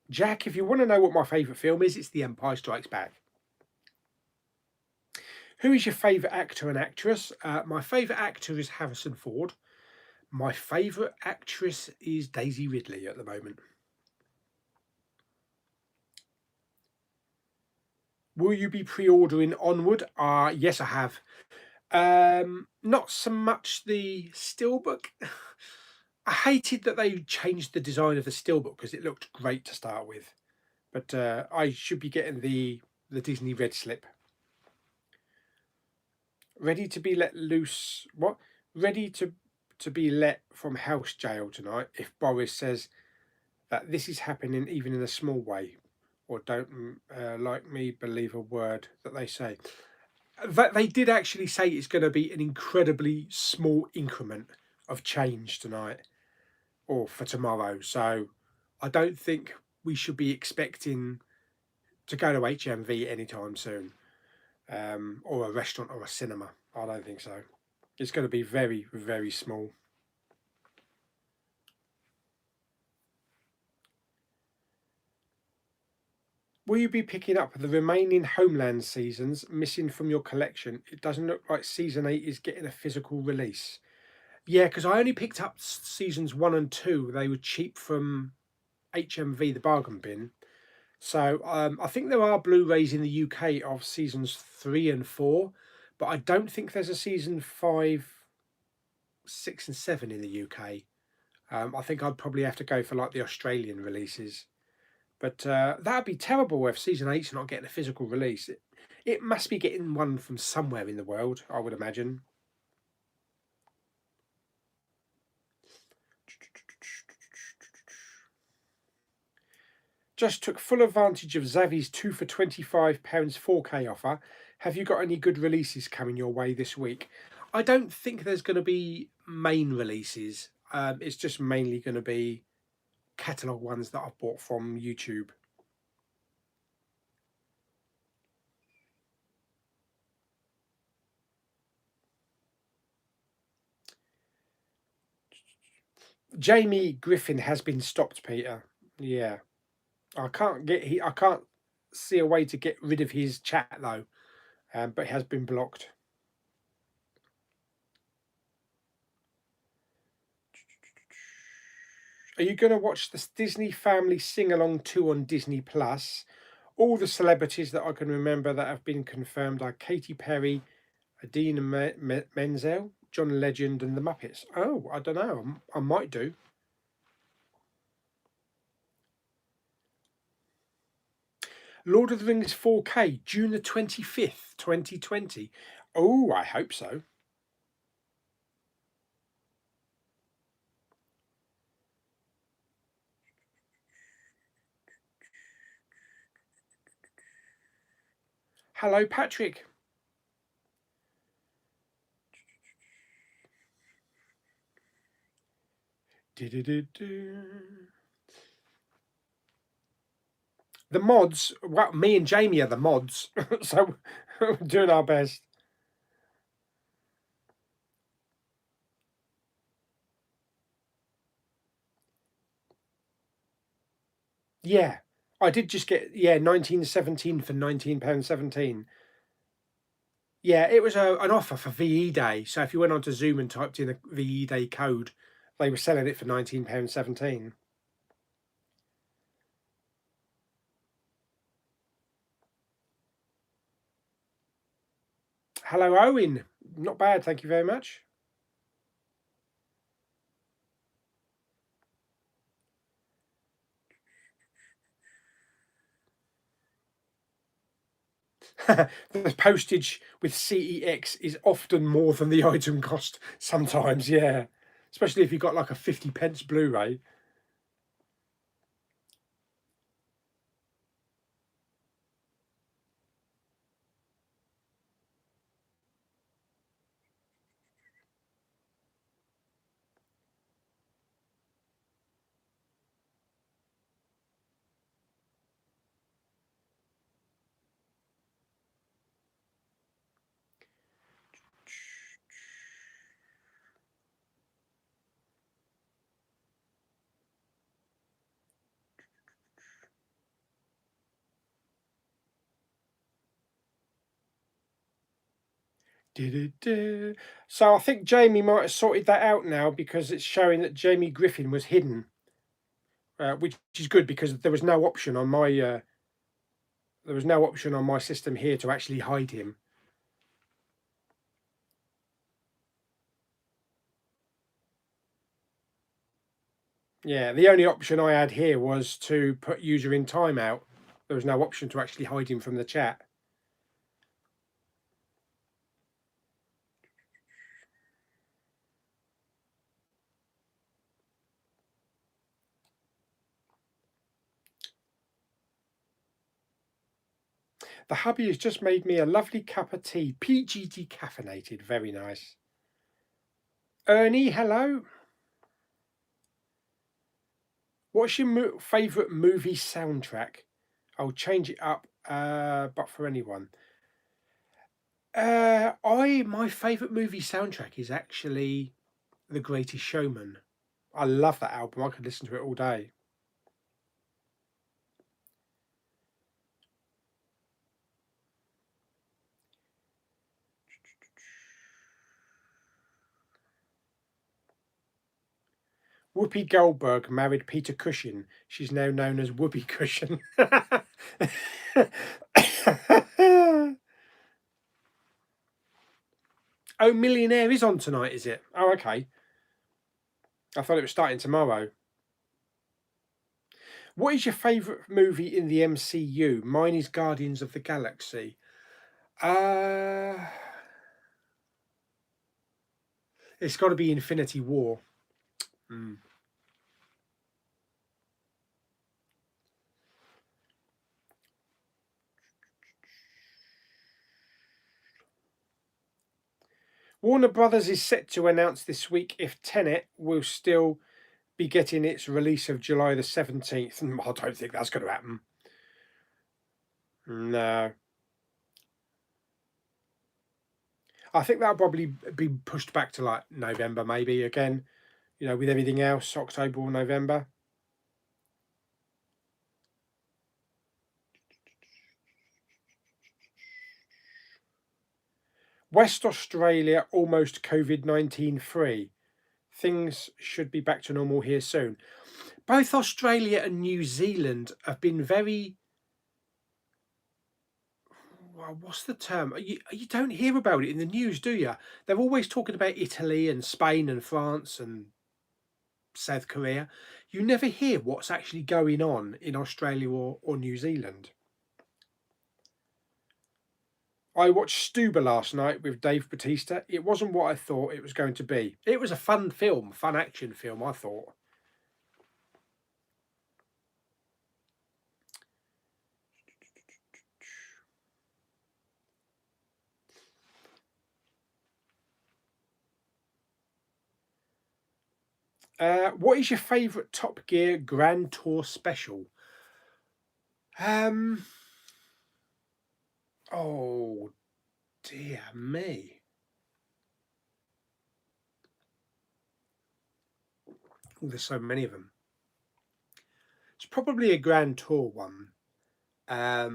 Jack, if you want to know what my favourite film is, it's The Empire Strikes Back. Who is your favourite actor and actress? My favourite actor is Harrison Ford. My favourite actress is Daisy Ridley at the moment. Will you be pre-ordering Onward? Yes, I have. Not so much the steelbook. I hated that they changed the design of the steelbook because it looked great to start with. But I should be getting the Disney Red Slip. Ready to be let loose. What? Ready to be let from house jail tonight if Boris says that this is happening even in a small way, or don't like me believe a word that they say. That they did actually say it's going to be an incredibly small increment of change tonight or for tomorrow. So I don't think we should be expecting to go to HMV anytime soon, or a restaurant or a cinema. I don't think so. It's going to be very, very small. Will you be picking up the remaining Homeland seasons missing from your collection? It doesn't look like season 8 is getting a physical release. Yeah, because I only picked up seasons 1 and 2. They were cheap from HMV, the bargain bin. So I think there are Blu-rays in the UK of seasons 3 and 4, but I don't think there's a season 5, 6, and 7 in the UK. I think I'd probably have to go for like the Australian releases. But that'd be terrible if season 8's not getting a physical release. It must be getting one from somewhere in the world, I would imagine. Just took full advantage of Zavi's 2 for £25 4K offer. Have you got any good releases coming your way this week? I don't think there's going to be main releases. It's just mainly going to be catalogue ones that I've bought from YouTube. Jamie Griffin has been stopped, Peter. Yeah. I can't see a way to get rid of his chat though, but it has been blocked. Are you going to watch the Disney Family Sing Along 2 on Disney Plus? All the celebrities that I can remember that have been confirmed are Katy Perry, Adina Menzel, John Legend, and the Muppets. Oh, I don't know. I might do. Lord of the Rings 4K, June the 25th, 2020. Oh, I hope so. Hello, Patrick. The mods, well, me and Jamie are the mods, so we're doing our best. Yeah, I did just get 1917 for £19.17. Yeah, it was an offer for VE Day. So if you went onto Zoom and typed in a VE Day code, they were selling it for £19.17. Hello, Owen. Not bad, thank you very much. The postage with CEX is often more than the item cost sometimes, yeah. Especially if you've got like a 50p Blu-ray. So I think Jamie might have sorted that out now because it's showing that Jamie Griffin was hidden, which is good because there was no option on my There was no option on my system here to actually hide him. Yeah, the only option I had here was to put user in timeout. There was no option to actually hide him from the chat. The hubby has just made me a lovely cup of tea, PG decaffeinated. Very nice. Ernie, hello. What's your favourite movie soundtrack? I'll change it up, but for anyone. My favourite movie soundtrack is actually The Greatest Showman. I love that album. I could listen to it all day. Whoopi Goldberg married Peter Cushing. She's now known as Whoopi Cushion. Oh, Millionaire is on tonight, is it? Oh, okay. I thought it was starting tomorrow. What is your favourite movie in the MCU? Mine is Guardians of the Galaxy. It's got to be Infinity War. Mm. Warner Brothers is set to announce this week if Tenet will still be getting its release of July the 17th. I don't think that's going to happen. No. I think that'll probably be pushed back to like November, maybe again. You know, with everything else, October or November. West Australia almost COVID-19 free. Things should be back to normal here soon. Both Australia and New Zealand have been very, well, what's the term? You don't hear about it in the news, do you? They're always talking about Italy and Spain and France and South Korea. You never hear what's actually going on in Australia or New Zealand. I watched Stuba last night with Dave Bautista. It wasn't what I thought it was going to be. It was a fun film, fun action film, I thought. What is your favourite Top Gear Grand Tour special? Oh dear me. Oh, there's so many of them. It's probably a Grand Tour one. I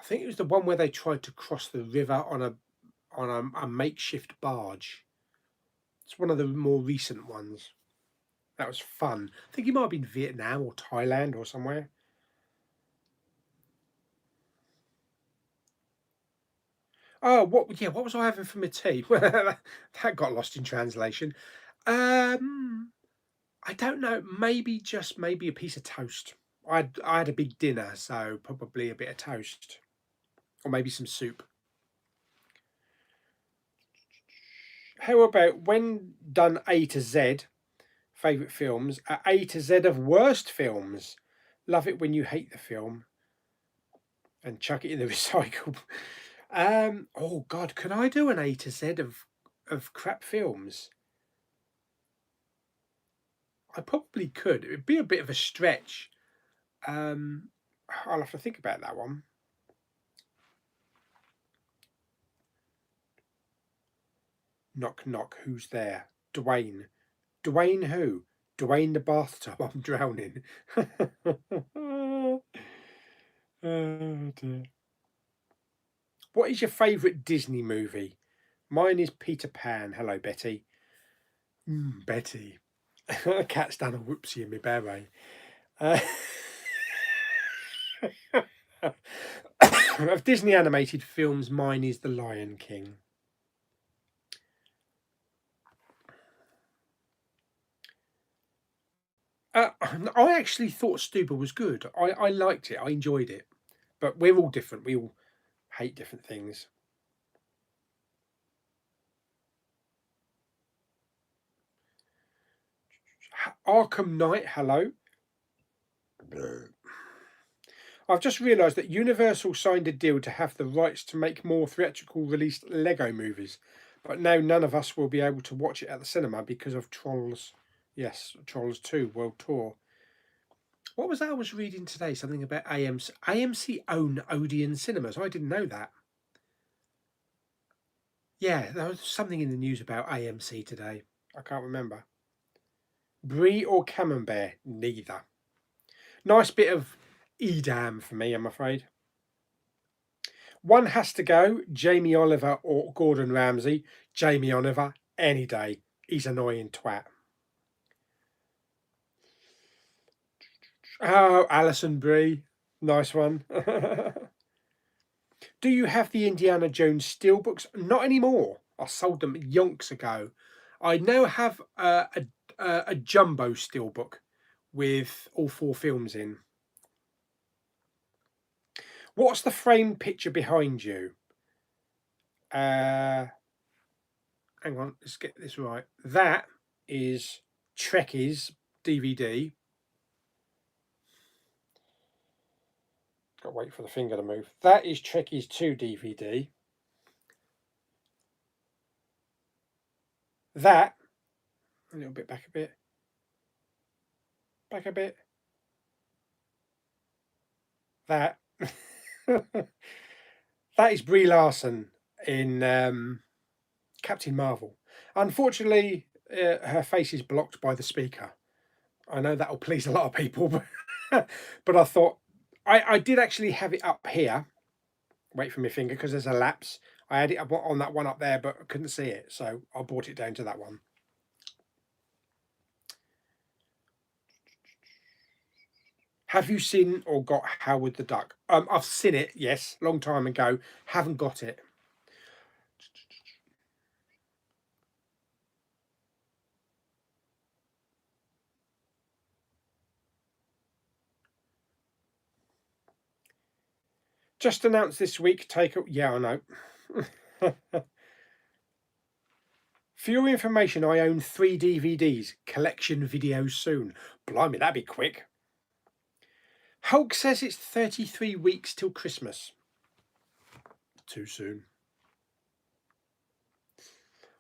think it was the one where they tried to cross the river on a makeshift barge. It's one of the more recent ones. That was fun. I think it might have been Vietnam or Thailand or somewhere. Oh, what? Yeah, what was I having for my tea? That got lost in translation. Um, I don't know. Maybe a piece of toast. I had a big dinner, so probably a bit of toast, or maybe some soup. How about when done A to Z, favorite films, A to Z of worst films? Love it when you hate the film and chuck it in the recycle. Oh God, can I do an A to Z of crap films? I probably could. It would be a bit of a stretch. Um, I'll have to think about that one. Knock knock. Who's there? Dwayne. Dwayne who? Dwayne the bathtub. I'm drowning. Oh dear. What is your favourite Disney movie? Mine is Peter Pan. Hello, Betty. Betty. Cat's done a whoopsie in my beret. Uh, Of Disney animated films, mine is The Lion King. I actually thought Stuber was good. I liked it. I enjoyed it. But we're all different. We all hate different things. Arkham Knight, hello. I've just realised that Universal signed a deal to have the rights to make more theatrical released Lego movies, but now none of us will be able to watch it at the cinema because of Trolls. Yes, Trolls 2 World Tour. What was that I was reading today? Something about AMC. AMC own Odeon Cinemas. I didn't know that. Yeah, there was something in the news about AMC today. I can't remember. Brie or Camembert? Neither. Nice bit of Edam for me, I'm afraid. One has to go, Jamie Oliver or Gordon Ramsay. Jamie Oliver, any day. He's annoying twat. Oh, Alison Brie. Nice one. Do you have the Indiana Jones steelbooks? Not anymore. I sold them yonks ago. I now have a jumbo steelbook with all 4 films in. What's the framed picture behind you? Hang on, let's get this right. That is Trekkies DVD. Got to wait for the finger to move. That is Trekkies 2 DVD. That, a little bit back a bit. Back a bit. That. That is Brie Larson in Captain Marvel. Unfortunately, her face is blocked by the speaker. I know that'll please a lot of people, but I thought I did actually have it up here. Wait for my finger because there's a lapse. I had it up on that one up there, but I couldn't see it, so I brought it down to that one. Have you seen or got Howard the Duck? I've seen it, yes, long time ago. Haven't got it. Just announced this week. Yeah, I know. For your information, I own 3 DVDs. Collection videos soon. Blimey, that'd be quick. Hulk says it's 33 weeks till Christmas. Too soon.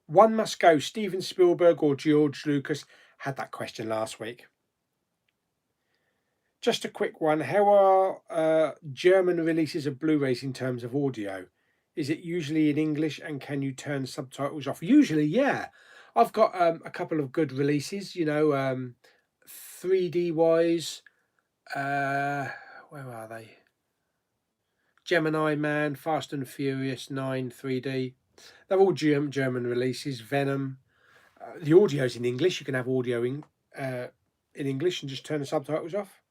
One must go. Steven Spielberg or George Lucas? Had that question last week. Just a quick one. How are German releases of Blu-rays in terms of audio? Is it usually in English and can you turn subtitles off? Usually, yeah. I've got a couple of good releases, 3D wise. Where are they? Gemini Man, Fast and Furious 9 3D. They're all German releases. Venom. The audio's in English. You can have audio in English and just turn the subtitles off.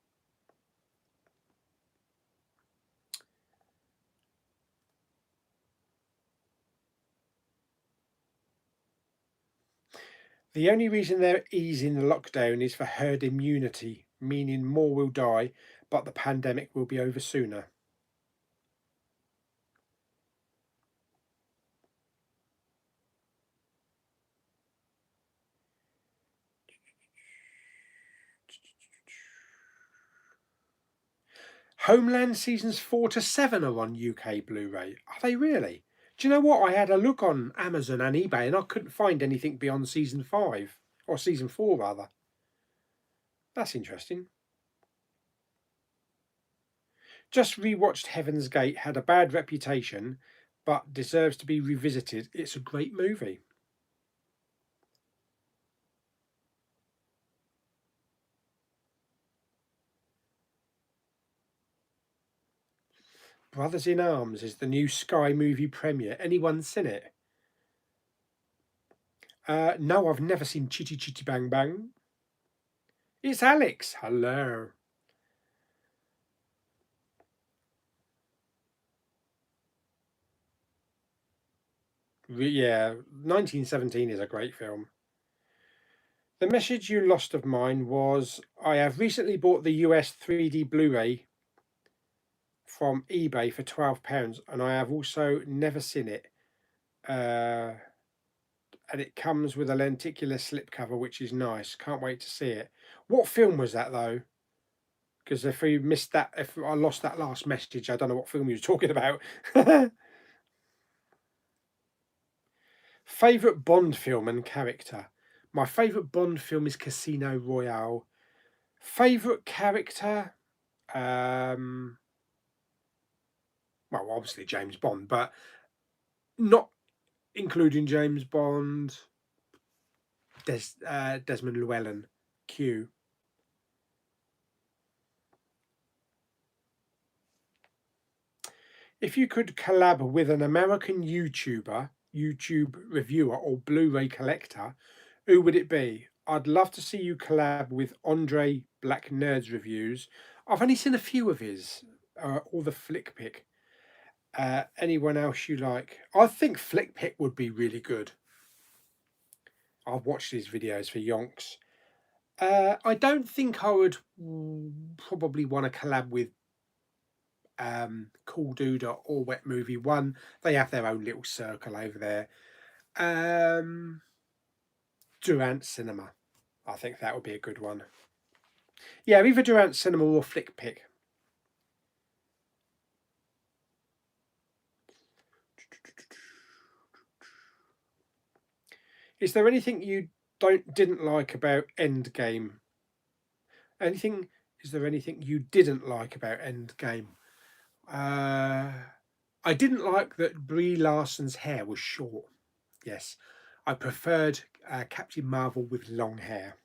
The only reason they're easing the lockdown is for herd immunity, meaning more will die, but the pandemic will be over sooner. Homeland seasons 4 to 7 are on UK Blu-ray. Are they really? Do you know what? I had a look on Amazon and eBay and I couldn't find anything beyond season 5, or season 4 rather. That's interesting. Just rewatched Heaven's Gate, had a bad reputation, but deserves to be revisited. It's a great movie. Brothers in Arms is the new Sky movie premiere. Anyone seen it? No, I've never seen Chitty Chitty Bang Bang. It's Alex. Hello. Yeah, 1917 is a great film. The message you lost of mine was I have recently bought the US 3D Blu ray from eBay for £12, and I have also never seen it. Uh, and it comes with a lenticular slipcover, which is nice. Can't wait to see it. What film was that though? Because if we missed that, if I lost that last message, I don't know what film you were talking about. Favorite Bond film and character. My favorite Bond film is Casino Royale. Favorite character. Um, well, obviously James Bond, but not including James Bond. Desmond Llewellyn, Q. If you could collab with an American YouTuber, YouTube reviewer, or Blu-ray collector, who would it be? I'd love to see you collab with Andre Black Nerds Reviews. I've only seen a few of his, or the Flick Pick. Anyone else you like? I think Flick Pick would be really good. I've watched his videos for yonks. I don't think I would probably want to collab with Cool Dude or Wet Movie One. They have their own little circle over there. Durant Cinema. I think that would be a good one. Yeah, either Durant Cinema or Flick Pick. Is there anything you didn't like about Endgame? Anything? Is there anything you didn't like about Endgame? I didn't like that Brie Larson's hair was short. Yes, I preferred Captain Marvel with long hair.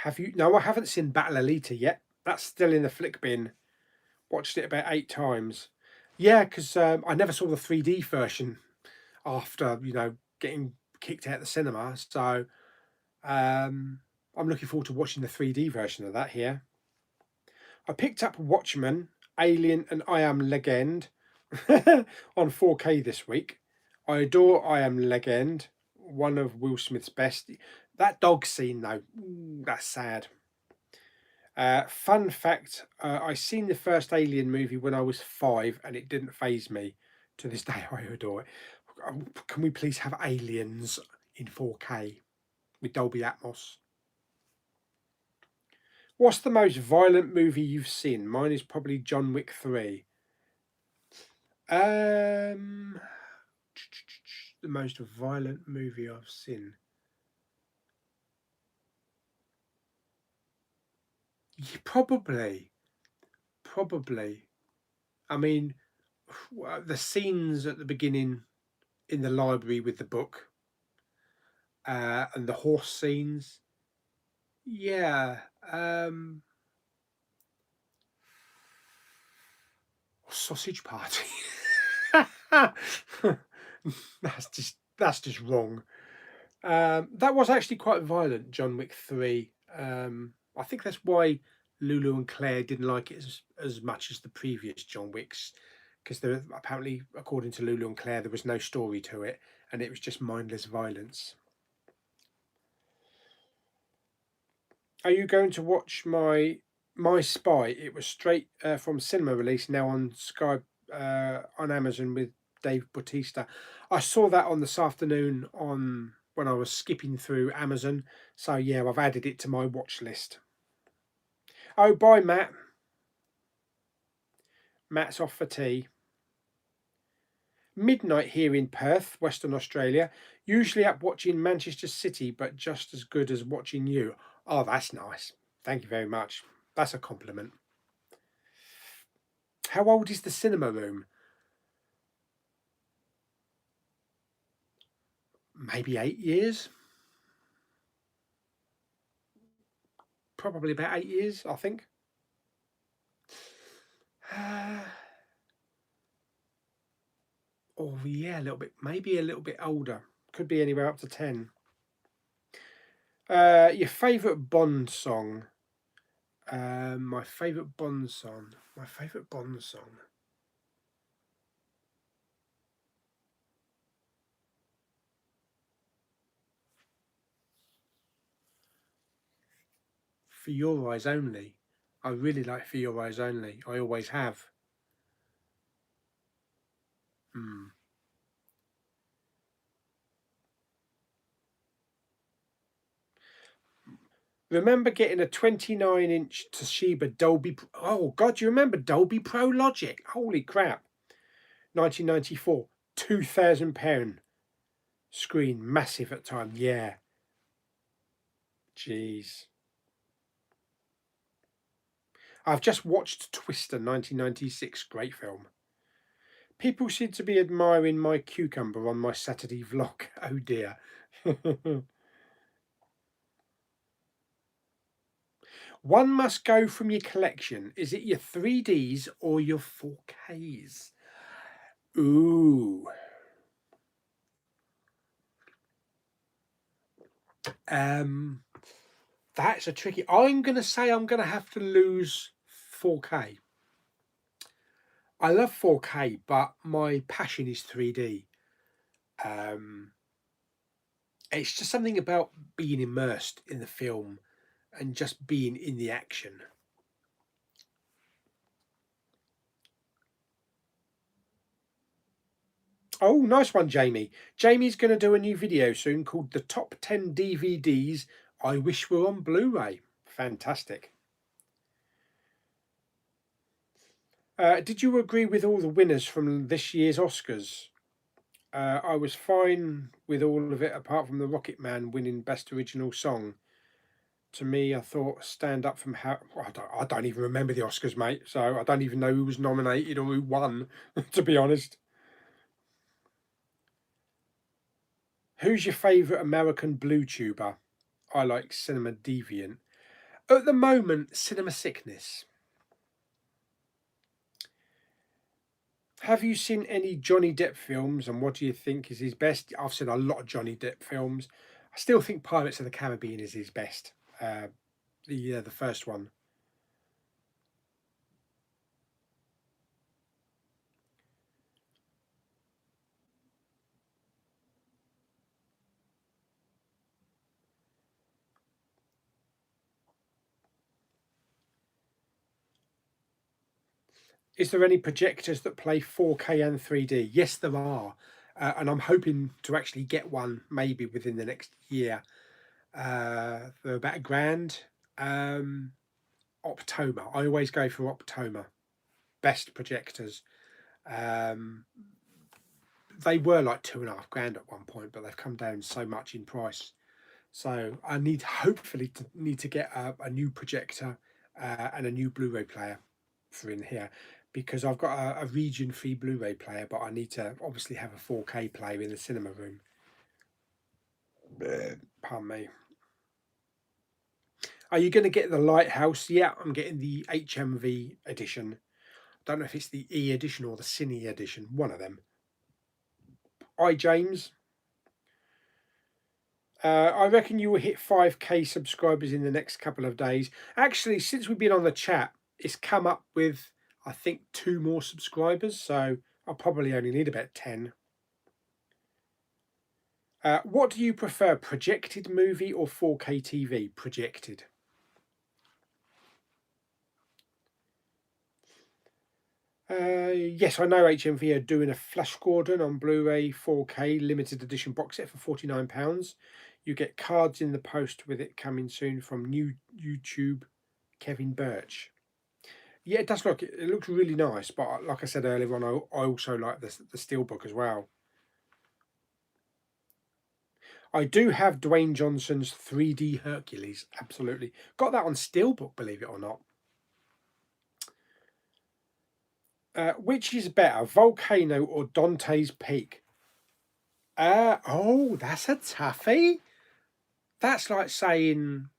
Have you? No, I haven't seen Battle Alita yet. That's still in the flick bin. Watched it about 8 times. Yeah, because I never saw the 3D version after getting kicked out of the cinema. So I'm looking forward to watching the 3D version of that here. I picked up Watchmen, Alien, and I Am Legend on 4K this week. I adore I Am Legend, one of Will Smith's best. That dog scene, though, that's sad. Fun fact, I seen the first Alien movie when I was 5 and it didn't faze me. To this day, I adore it. Can we please have Aliens in 4K with Dolby Atmos? What's the most violent movie you've seen? Mine is probably John Wick 3. The most violent movie I've seen. Yeah, probably. I mean, the scenes at the beginning in the library with the book, and the horse scenes. Yeah. Sausage Party. that's just wrong. That was actually quite violent, John Wick 3. I think that's why Lulu and Claire didn't like it as much as the previous John Wicks, because there apparently, according to Lulu and Claire, there was no story to it, and it was just mindless violence. Are you going to watch My Spy? It was straight from cinema release, now on Sky, on Amazon, with Dave Bautista. I saw that on this afternoon on when I was skipping through Amazon. So yeah, I've added it to my watch list. Oh, bye, Matt. Matt's off for tea. Midnight here in Perth, Western Australia. Usually up watching Manchester City, but just as good as watching you. Oh, that's nice. Thank you very much. That's a compliment. How old is the cinema room? Maybe 8 years. Probably about 8 years, I think. Oh yeah, a little bit. Maybe a little bit older. Could be anywhere up to 10. Your favourite Bond song? My favourite Bond song. My favourite Bond song. For Your Eyes Only. I really like For Your Eyes Only. I always have. Hmm. Remember getting a 29-inch Toshiba Dolby. Oh God, you remember Dolby Pro Logic? Holy crap! 1994, £2,000 screen, massive at the time. Yeah, jeez. I've just watched Twister, 1996, great film. People seem to be admiring my cucumber on my Saturday vlog. Oh dear. One must go from your collection. Is it your 3Ds or your 4Ks? Ooh. Um, that's a tricky. I'm gonna say I'm gonna have to lose 4K. I love 4K, but my passion is 3D. Um, it's just something about being immersed in the film and just being in the action. Oh, nice one, Jamie. Jamie's going to do a new video soon called The Top 10 DVDs I Wish Were on Blu-ray. Fantastic. Did you agree with all the winners from this year's Oscars? I was fine with all of it apart from the Rocket Man winning Best Original Song. To me, I thought Stand Up from How... I don't even remember the Oscars, mate, so I don't even know who was nominated or who won, to be honest. Who's your favourite American blue tuber? I like Cinema Deviant. At the moment, Cinema Sickness. Have you seen any Johnny Depp films and what do you think is his best? I've seen a lot of Johnny Depp films. I still think Pirates of the Caribbean is his best. The first one. Is there any projectors that play 4K and 3D? Yes, there are. And I'm hoping to actually get one maybe within the next year. They're about £1,000. Optoma. I always go for Optoma. Best projectors. Um, they were like £2,500 at one point, but they've come down so much in price. So I need hopefully to need to get a new projector and a new Blu-ray player for in here because I've got a Region 3 Blu-ray player, but I need to obviously have a 4K player in the cinema room. Pardon me. Are you going to get the Lighthouse? Yeah, I'm getting the HMV edition. Don't know if it's the E edition or the Cine edition. One of them. Hi, James. I reckon you will hit 5K subscribers in the next couple of days. Actually, since we've been on the chat, it's come up with, I think, 2 more subscribers. So I'll probably only need about 10. What do you prefer, projected movie or 4K TV? Projected. Yes, I know HMV are doing a Flash Gordon on Blu-ray 4K limited edition box set for £49. You get cards in the post with it coming soon from new YouTube Kevin Birch. Yeah, it does look. It looks really nice, but like I said earlier on, I also like the steelbook as well. I do have Dwayne Johnson's 3D Hercules. Absolutely, got that on steelbook. Believe it or not. Which is better, Volcano or Dante's Peak? Oh, that's a toughie. That's like saying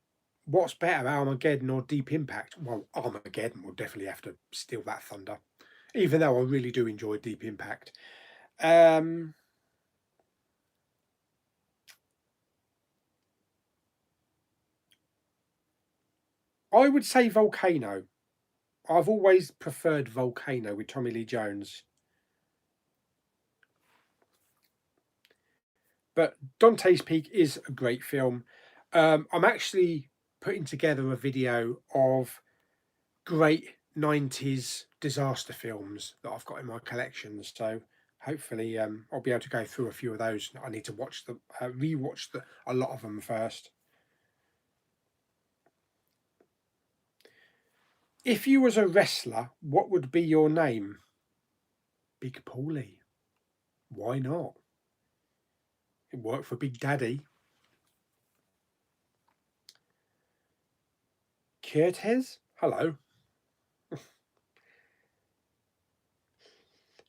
what's better, Armageddon or Deep Impact? Well, Armageddon will definitely have to steal that thunder, even though I really do enjoy Deep Impact. Um, I would say Volcano. I've always preferred Volcano with Tommy Lee Jones. But Dante's Peak is a great film. I'm actually putting together a video of great 90s disaster films that I've got in my collections. So hopefully I'll be able to go through a few of those. I need to watch them, rewatch a lot of them first. If you was a wrestler, what would be your name? Big Pauly. Why not? It worked for Big Daddy. Curtis? Hello.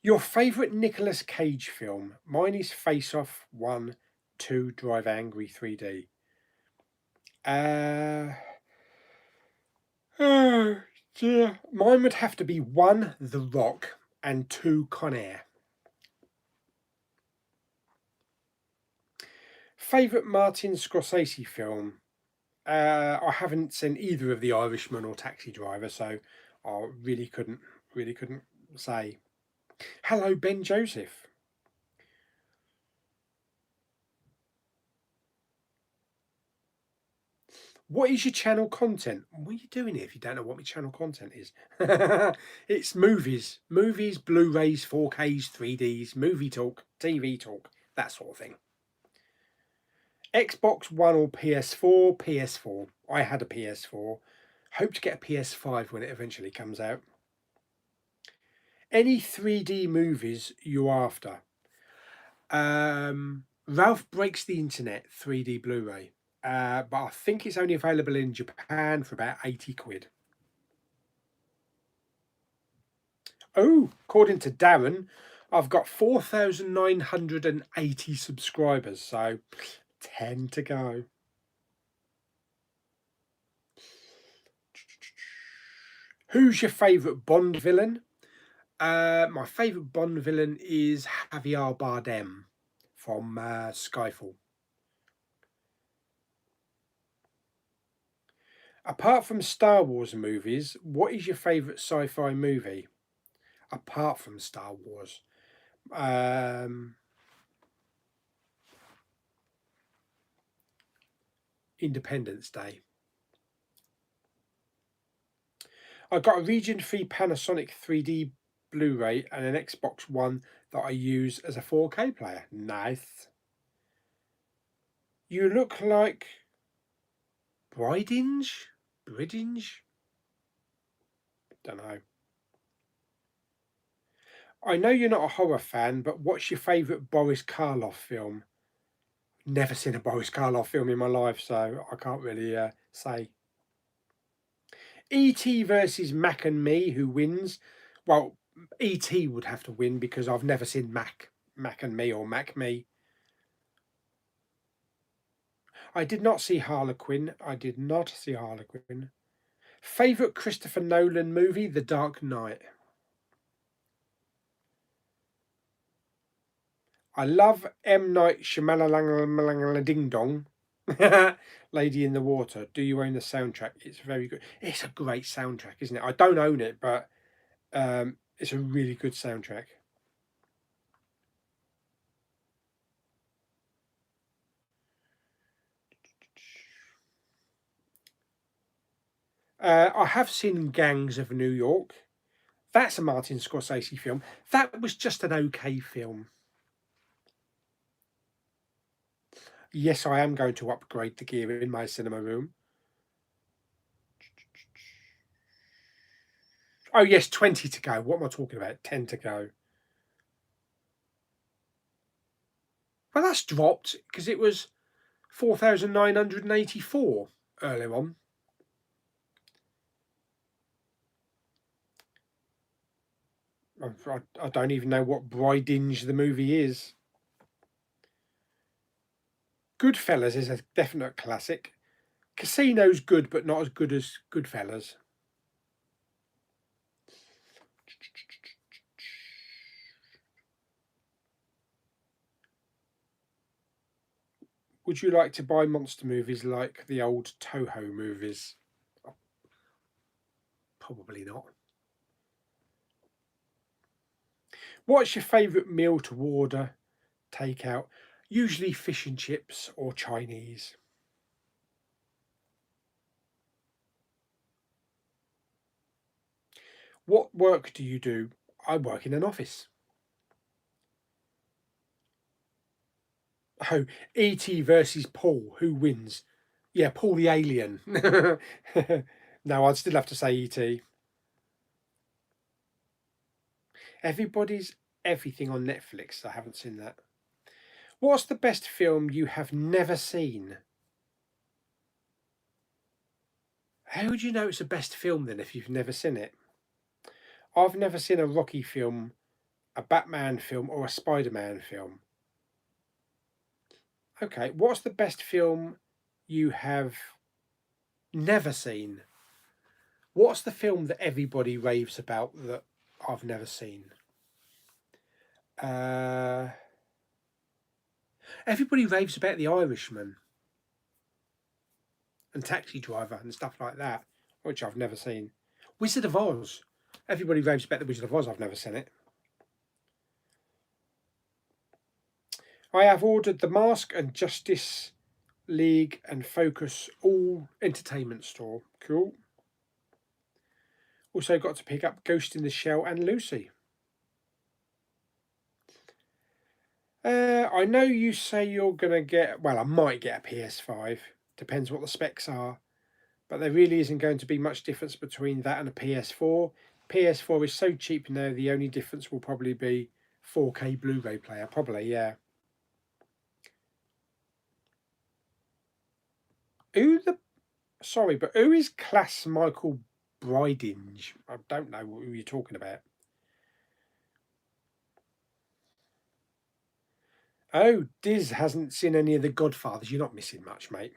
Your favourite Nicolas Cage film? Mine is Face Off 1, 2, Drive Angry 3D. Oh dear. Mine would have to be 1, The Rock, and 2, Con Air. Favourite Martin Scorsese film? I haven't seen either of The Irishman or Taxi Driver, so I really couldn't say. Hello, Ben Joseph. What is your channel content? What are you doing here if you don't know what my channel content is? It's movies, Blu-rays, 4Ks, 3Ds, movie talk, TV talk, that sort of thing. Xbox One or PS4? PS4. I had a PS4. Hope to get a PS5 when it eventually comes out. Any 3D movies you're after? Ralph Breaks the Internet 3D Blu-ray. But I think it's only available in Japan for about 80 quid. Oh, according to Darren, I've got 4,980 subscribers, so 10 to go. Who's your favourite Bond villain? My favourite Bond villain is Javier Bardem from Skyfall. Apart from Star Wars movies, what is your favourite sci-fi movie? Apart from Star Wars, Independence Day. I've got a Region 3 Panasonic 3D Blu-ray and an Xbox One that I use as a 4K player. Nice. You look like Bridinge? Bridinge? Don't know. I know you're not a horror fan, but what's your favourite Boris Karloff film? Never seen a Boris Karloff film in my life, so I can't really say. E.T. versus Mac and Me, who wins? Well, E.T. would have to win because I've never seen Mac and Me or Mac Me. I did not see Harlequin. I did not see Harlequin. Favourite Christopher Nolan movie? The Dark Knight. I love M. Night Shyamalan Ding Dong. Lady in the Water. Do you own the soundtrack? It's very good. It's a great soundtrack, isn't it? I don't own it, but it's a really good soundtrack. I have seen Gangs of New York. That's a Martin Scorsese film. That was just an okay film. Yes, I am going to upgrade the gear in my cinema room. Oh, yes, 20 to go. What am I talking about? 10 to go. Well, that's dropped because it was 4,984 earlier on. I don't even know what Bridinge the movie is. Goodfellas is a definite classic. Casino's good, but not as good as Goodfellas. Would you like to buy monster movies like the old Toho movies? Probably not. What's your favourite meal to order, take out? Usually fish and chips or Chinese. What work do you do? I work in an office. Oh, E.T. versus Paul. Who wins? Yeah, Paul the alien. No, I'd still have to say E.T. Everybody's Everything on Netflix. I haven't seen that. What's the best film you have never seen? How would you know it's the best film then if you've never seen it? I've never seen a Rocky film, a Batman film, or a Spider-Man film. Okay, what's the best film you have never seen? What's the film that everybody raves about that I've never seen? Everybody raves about The Irishman and Taxi Driver and stuff like that, which I've never seen. Wizard of Oz. Everybody raves about The Wizard of Oz. I've never seen it. I have ordered The Mask and Justice League and Focus all entertainment store. Cool. Also got to pick up Ghost in the Shell and Lucy. I know you say you're going to get, well, I might get a PS5. Depends what the specs are. But there really isn't going to be much difference between that and a PS4. PS4 is so cheap now, the only difference will probably be 4K Blu-ray player. Probably, yeah. Who is Class Michael Bridinge? I don't know who you're talking about. Oh, Diz hasn't seen any of the Godfathers. You're not missing much, mate.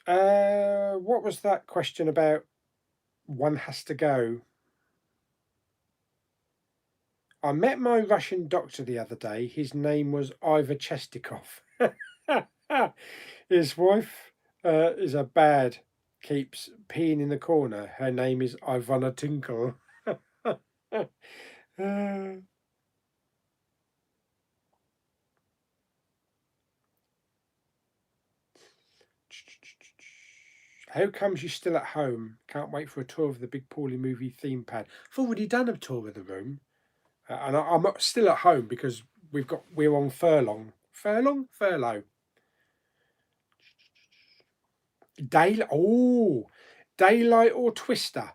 What was that question about? One has to go. I met my Russian doctor the other day. His name was Ivor Chestikov. His wife is a bad, keeps peeing in the corner. Her name is Ivana Tinkle. How comes you're still at home? Can't wait for a tour of the Big Pauly movie theme pad. I've already done a tour of the room, and I'm still at home because we're on furlough. Daylight or Twister.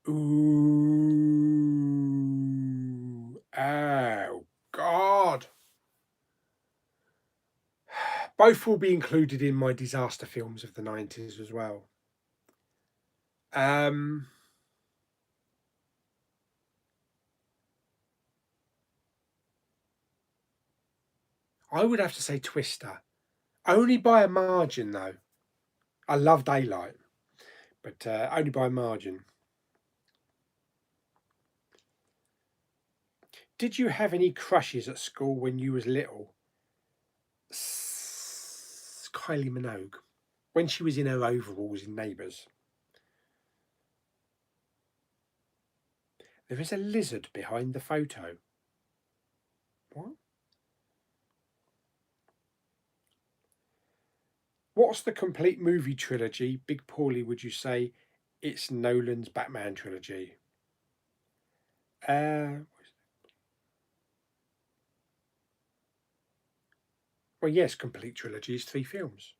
Ooh, oh God! Both will be included in my disaster films of the 90s as well. I would have to say Twister, only by a margin though. I love Daylight, but only by a margin. Did you have any crushes at school when you was little? Kylie Minogue, when she was in her overalls in Neighbours. There is a lizard behind the photo. What? What's the complete movie trilogy? Big Pauly, would you say it's Nolan's Batman trilogy? Well, yes, complete trilogy is 3 films.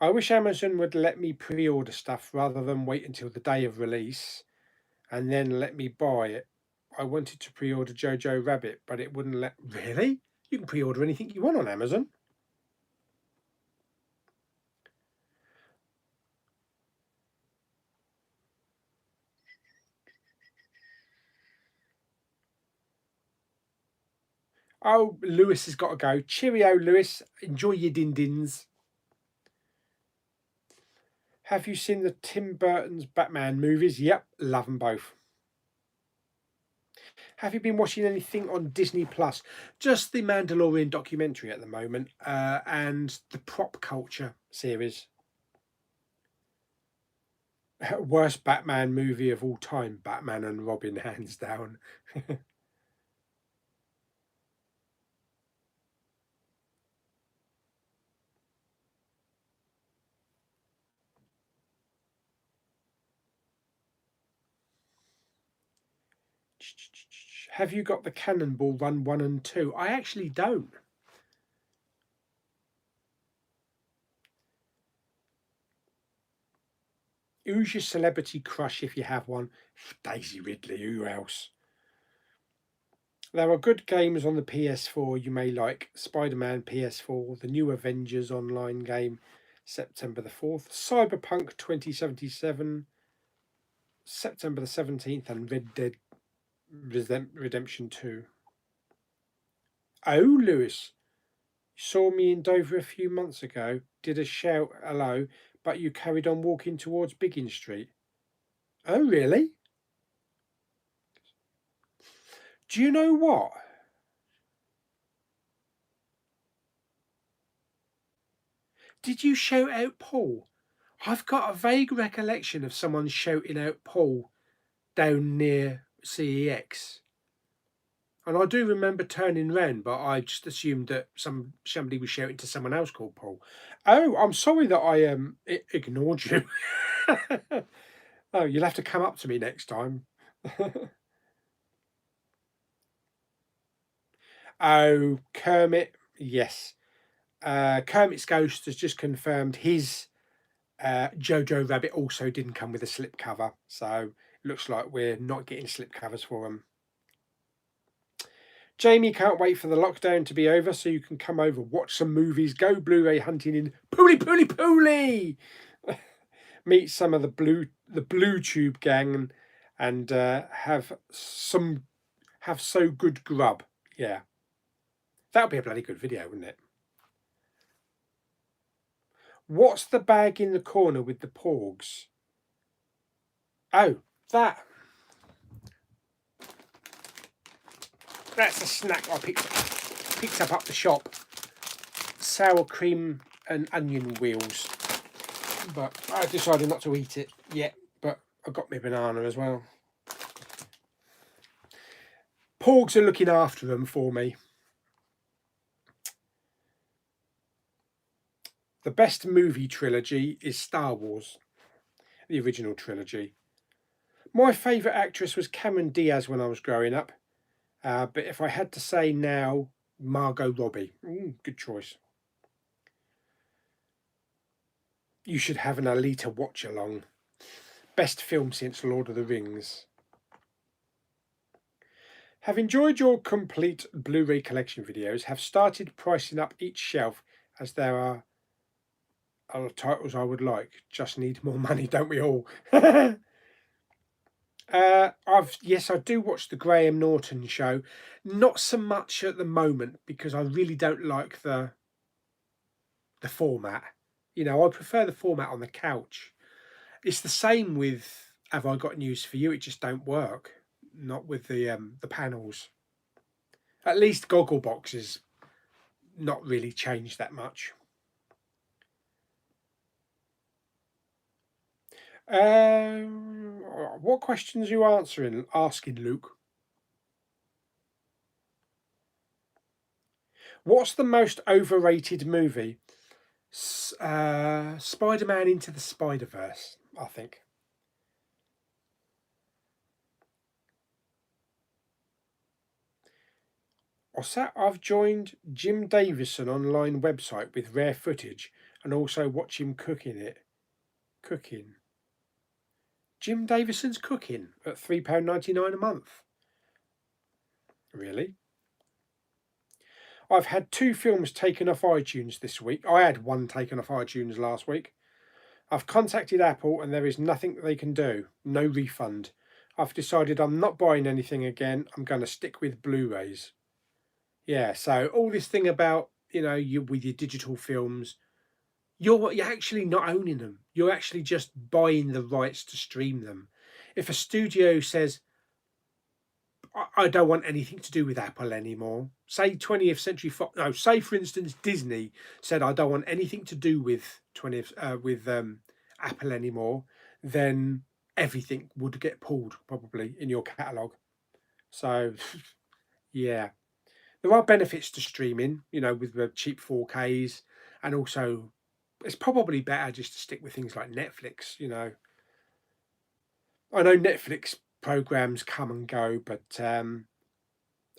I wish Amazon would let me pre-order stuff rather than wait until the day of release and then let me buy it. I wanted to pre-order Jojo Rabbit, but it wouldn't let. Really? You can pre-order anything you want on Amazon. Oh, Lewis has got to go. Cheerio, Lewis. Enjoy your din-dins. Have you seen the Tim Burton's Batman movies? Yep, love them both. Have you been watching anything on Disney Plus? Just the Mandalorian documentary at the moment, and the Prop Culture series. Worst Batman movie of all time, Batman and Robin, hands down. Have you got the Cannonball Run 1 and 2? I actually don't. Who's your celebrity crush if you have one? Daisy Ridley, who else? There are good games on the PS4 you may like. Spider-Man PS4, the new Avengers online game, September the 4th. Cyberpunk 2077, September the 17th, and Red Dead Redemption 2. Oh, Lewis, you saw me in Dover a few months ago, did a shout hello, but you carried on walking towards Biggin Street. Oh, really? Do you know what? Did you shout out Paul? I've got a vague recollection of someone shouting out Paul down near CEX. And I do remember turning round, but I just assumed that somebody was shouting to someone else called Paul. Oh, I'm sorry that I ignored you. Oh, you'll have to come up to me next time. Oh, Kermit, yes. Kermit's Ghost has just confirmed his Jojo Rabbit also didn't come with a slipcover, so looks like we're not getting slipcovers for them. Jamie can't wait for the lockdown to be over so you can come over, watch some movies, go Blu-ray hunting in Pauly. Meet some of the blue tube gang and have so good grub. Yeah. That would be a bloody good video, wouldn't it? What's the bag in the corner with the porgs? Oh, that's a snack I picked up the shop. Sour cream and onion wheels. But I decided not to eat it yet. But I got my banana as well. Porgs are looking after them for me. The best movie trilogy is Star Wars, the original trilogy. My favourite actress was Cameron Diaz when I was growing up. But if I had to say now, Margot Robbie. Good choice. You should have an Alita watch along. Best film since Lord of the Rings. Have enjoyed your complete Blu-ray collection videos. Have started pricing up each shelf as there are other titles I would like. Just need more money, don't we all? Yes, I do watch the Graham Norton show. Not so much at the moment because I really don't like the format. You know, I prefer the format on the couch. It's the same with Have I Got News for You? It just don't work. Not with the panels. At least Gogglebox is not really changed that much. What questions are you asking, Luke? What's the most overrated movie? Spider-Man Into the Spider-Verse, I think. I've joined Jim Davison online website with rare footage and also watch him cooking. Jim Davison's cooking at £3.99 a month. Really? I've had 2 films taken off iTunes this week. I had one taken off iTunes last week. I've contacted Apple and there is nothing they can do. No refund. I've decided I'm not buying anything again. I'm going to stick with Blu-rays. Yeah, so all this thing about, you with your digital films, you're actually not owning them. You're actually just buying the rights to stream them. If a studio says, I don't want anything to do with Apple anymore. Say 20th Century Fox. No, say for instance Disney said I don't want anything to do with 20th with Apple anymore. Then everything would get pulled probably in your catalog. So yeah, there are benefits to streaming. You know, with the cheap 4Ks, and also it's probably better just to stick with things like Netflix. You know, I know Netflix programs come and go, but I'm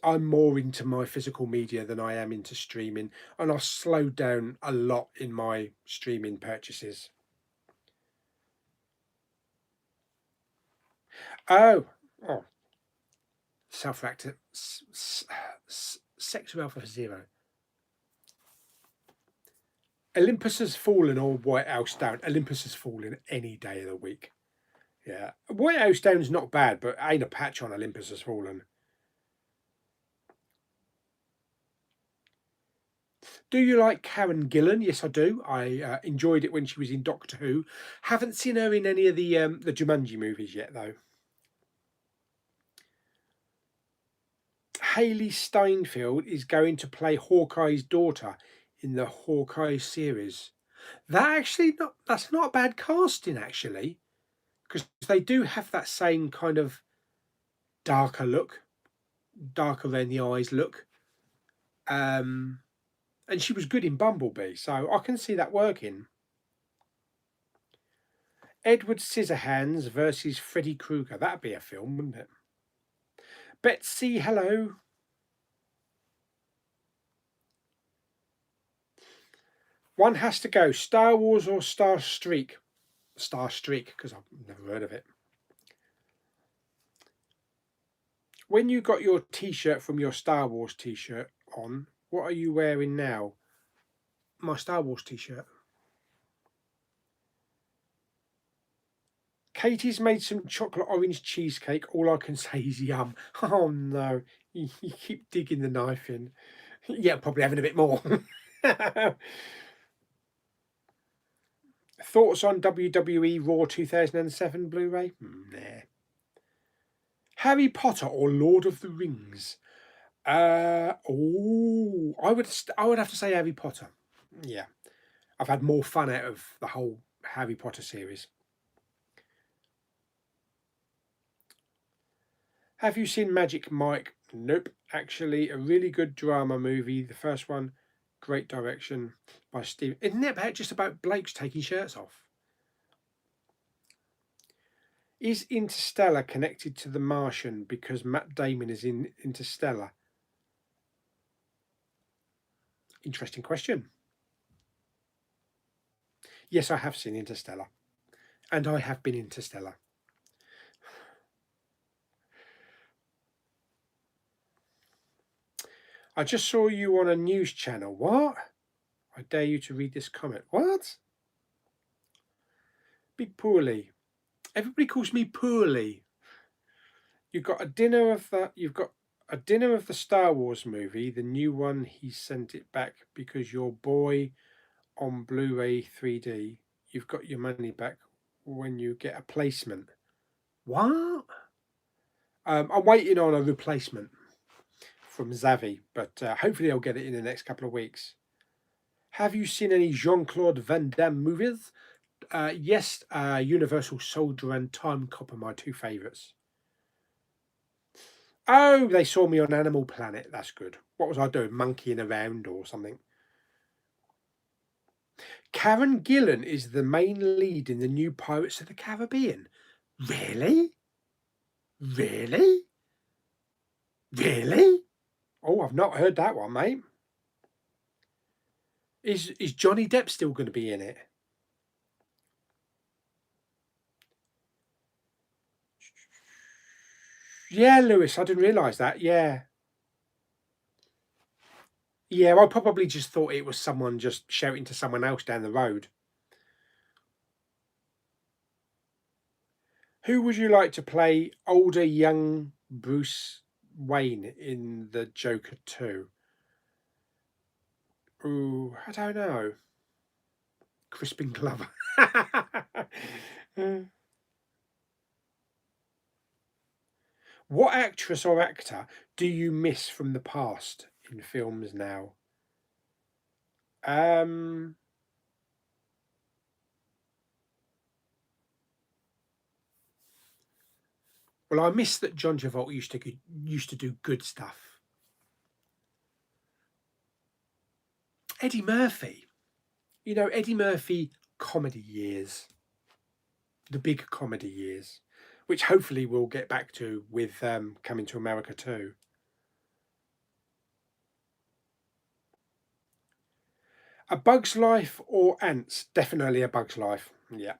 more into my physical media than I am into streaming, and I've slowed down a lot in my streaming purchases. Oh, oh, self-active, Sector Alpha Zero. Olympus has fallen or White House down. Olympus has fallen any day of the week. Yeah, White House down's not bad, but ain't a patch on Olympus has fallen. Do you like Karen Gillan? Yes, I do. I enjoyed it when she was in Doctor Who. Haven't seen her in any of the Jumanji movies yet, though. Haley Steinfeld is going to play Hawkeye's daughter in the Hawkeye series. That's not a bad casting actually, because they do have that same kind of darker look, darker around the eyes look. Um, and she was good in Bumblebee, so I can see that working. Edward Scissorhands versus Freddy Krueger. That'd be a film, wouldn't it? Betsy, hello. One has to go. Star Wars or Star Streak? Star Streak, because I've never heard of it. When you got your T-shirt from your Star Wars T-shirt on, what are you wearing now? My Star Wars T-shirt. Katie's made some chocolate orange cheesecake. All I can say is yum. Oh no, you keep digging the knife in. Yeah, probably having a bit more. Thoughts on WWE Raw 2007 Blu-ray? Nah. Harry Potter or Lord of the Rings? I would have to say Harry Potter. Yeah, I've had more fun out of the whole Harry Potter series. Have you seen Magic Mike? Nope. Actually, a really good drama movie. The first one, great direction by Steve. Isn't it about just about blokes taking shirts off? Is Interstellar connected to The Martian because Matt Damon is in Interstellar? Interesting question. Yes, I have seen Interstellar, and I have been Interstellar. I just saw you on a news channel. What? I dare you to read this comment. What? Big Pauly. Everybody calls me Pauly. You've got a dinner of the. You've got a dinner of the Star Wars movie, the new one. He sent it back because your boy on Blu-ray 3D. You've got your money back when you get a placement. What? I'm waiting on a replacement from Zavi, but hopefully I'll get it in the next couple of weeks. Have you seen any Jean-Claude Van Damme movies? Yes, Universal Soldier and Time Cop are my two favourites. Oh, they saw me on Animal Planet. That's good. What was I doing? Monkeying around or something? Karen Gillan is the main lead in the new Pirates of the Caribbean. Really? Really? Really? Oh, I've not heard that one, mate. Is Johnny Depp still going to be in it? Yeah, Lewis, I didn't realise that. Yeah. Yeah, I probably just thought it was someone just shouting to someone else down the road. Who would you like to play older, young Bruce Wayne in the Joker 2? Ooh, I don't know. Crispin Glover. What actress or actor do you miss from the past in films now? Um, well, I miss that John Travolta used to do good stuff. Eddie Murphy, Eddie Murphy comedy years, the big comedy years, which hopefully we'll get back to with Coming to America too. A Bug's Life or Ants? Definitely A Bug's Life. Yeah.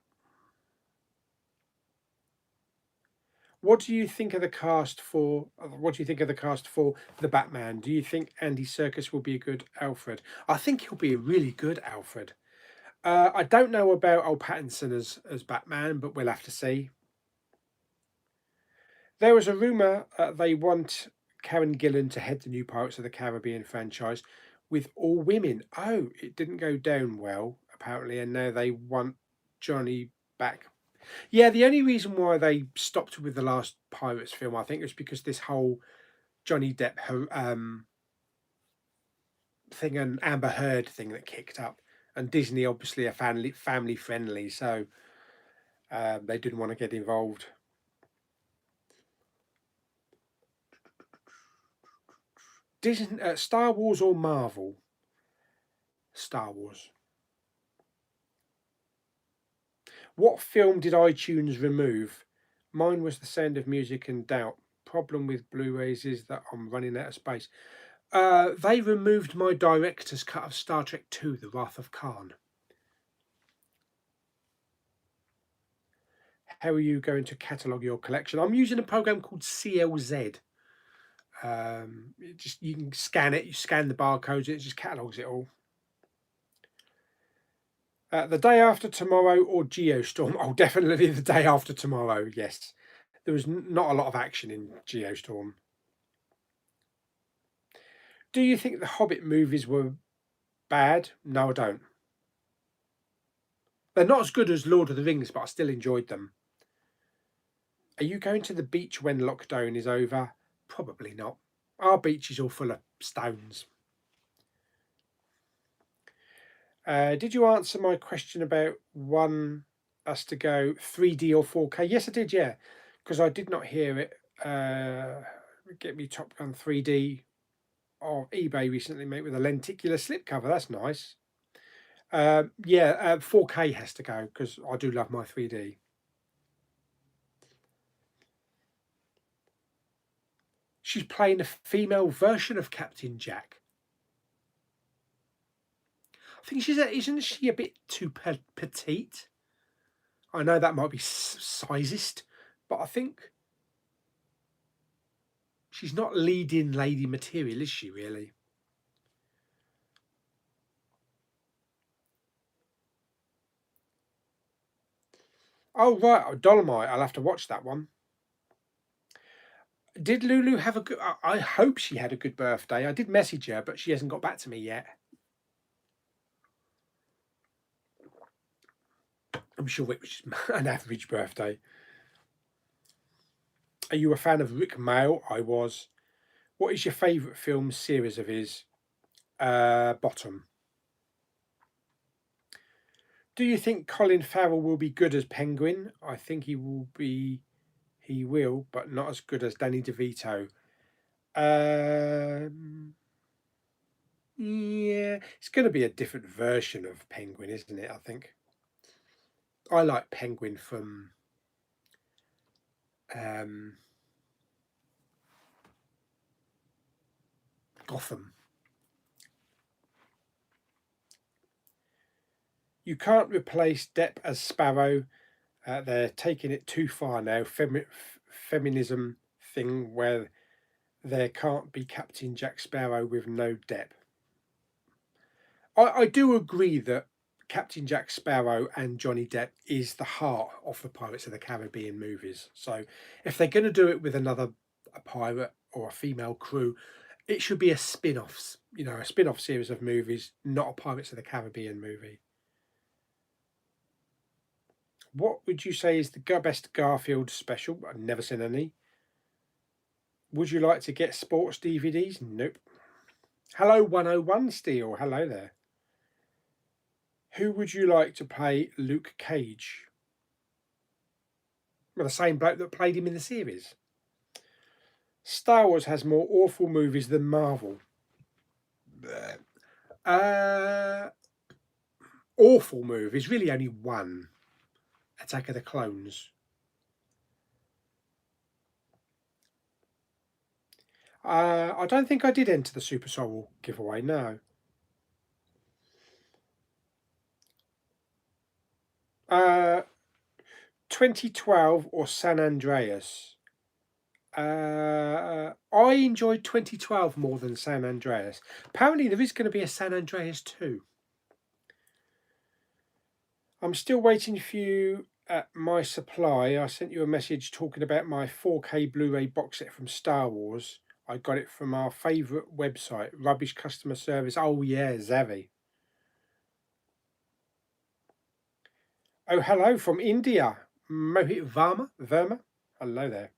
What do you think of the cast for? What do you think of the cast for the Batman? Do you think Andy Serkis will be a good Alfred? I think he'll be a really good Alfred. I don't know about old Pattinson as Batman, but we'll have to see. There was a rumor they want Karen Gillan to head the new Pirates of the Caribbean franchise with all women. Oh, it didn't go down well apparently, and now they want Johnny back. Yeah, the only reason why they stopped with the last Pirates film, I think, was because this whole Johnny Depp thing and Amber Heard thing that kicked up, and Disney obviously are family friendly, so they didn't want to get involved. Disney, Star Wars or Marvel? Star Wars. What film did iTunes remove? Mine was The Sound of Music and Doubt. Problem with Blu-rays is that I'm running out of space. They removed my director's cut of Star Trek II: The Wrath of Khan. How are you going to catalogue your collection? I'm using a program called CLZ. You can scan it. You scan the barcodes. It just catalogues it all. The Day After Tomorrow or Geostorm? Oh, definitely The Day After Tomorrow. Yes, there was not a lot of action in Geostorm. Do you think the Hobbit movies were bad? No, I don't. They're not as good as Lord of the Rings, but I still enjoyed them. Are you going to the beach when lockdown is over? Probably not. Our beach is all full of stones. Did you answer my question about one us to go 3D or 4K? Yes, I did, yeah, because I did not hear it. Get me Top Gun 3D of eBay recently, mate, with a lenticular slipcover. That's nice. Yeah, 4K has to go because I do love my 3D. She's playing a female version of Captain Jack. I think isn't she a bit too petite? I know that might be sizist, but I think she's not leading lady material, is she really? Oh right, Dolomite. I'll have to watch that one. Did Lulu have a good? I hope she had a good birthday. I did message her, but she hasn't got back to me yet. I'm sure it was an average birthday. Are you a fan of Rick Mail? I was. What is your favourite film series of his? Bottom. Do you think Colin Farrell will be good as Penguin? I think he will be. He will, but not as good as Danny DeVito. Yeah, it's going to be a different version of Penguin, isn't it? I think. I like Penguin from um, Gotham. You can't replace Depp as Sparrow. They're taking it too far now. Feminism thing where there can't be Captain Jack Sparrow with no Depp. I do agree that Captain Jack Sparrow and Johnny Depp is the heart of the Pirates of the Caribbean movies. So if they're going to do it with a pirate or a female crew, it should be a spin-offs, a spin-off series of movies, not a Pirates of the Caribbean movie. What would you say is the best Garfield special? I've never seen any. Would you like to get sports DVDs? Nope. Hello 101 Steel. Hello there. Who would you like to play Luke Cage? Well, the same bloke that played him in the series. Star Wars has more awful movies than Marvel. Uh, awful movies, really only one. Attack of the Clones. I don't think I did enter the Super Soul giveaway, no. 2012 or San Andreas? I enjoyed 2012 more than San Andreas. Apparently, there is going to be a San Andreas 2. I'm still waiting for you at my supply. I sent you a message talking about my 4K Blu-ray box set from Star Wars. I got it from our favourite website, Rubbish Customer Service. Oh yeah, Zavi. Oh, hello from India, Mohit Verma. Hello there.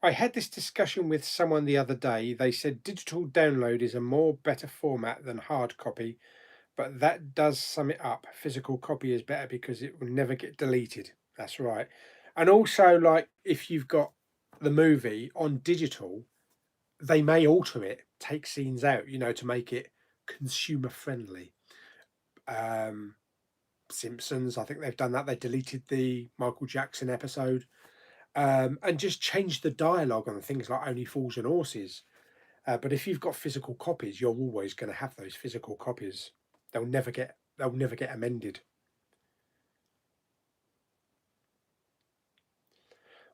I had this discussion with someone the other day. They said digital download is a more better format than hard copy, but that does sum it up. Physical copy is better because it will never get deleted. That's right. And also, like, if you've got the movie on digital, they may alter it, take scenes out, to make it consumer friendly. Simpsons, I think they've done that. They deleted the Michael Jackson episode, and just changed the dialogue on things like Only Fools and Horses. But if you've got physical copies, you're always going to have those physical copies. They'll never get amended.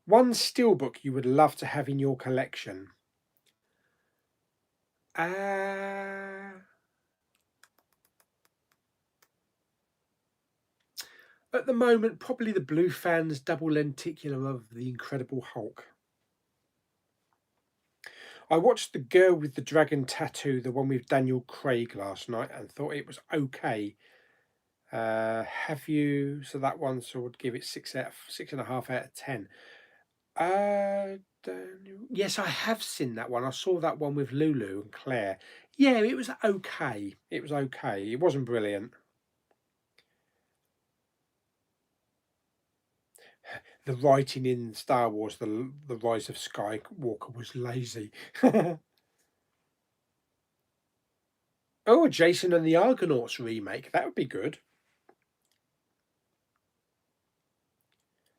One steelbook you would love to have in your collection. At the moment, probably the Blue Fans double lenticular of The Incredible Hulk. I watched The Girl with the Dragon Tattoo, the one with Daniel Craig, last night, and thought it was okay. Have you? So that one, so would give it 6.5 out of 10. Yes, I have seen that one. I saw that one with Lulu and Claire. Yeah, it was okay. It was okay. It wasn't brilliant. The writing in Star Wars, the Rise of Skywalker, was lazy. Oh, Jason and the Argonauts remake. That would be good.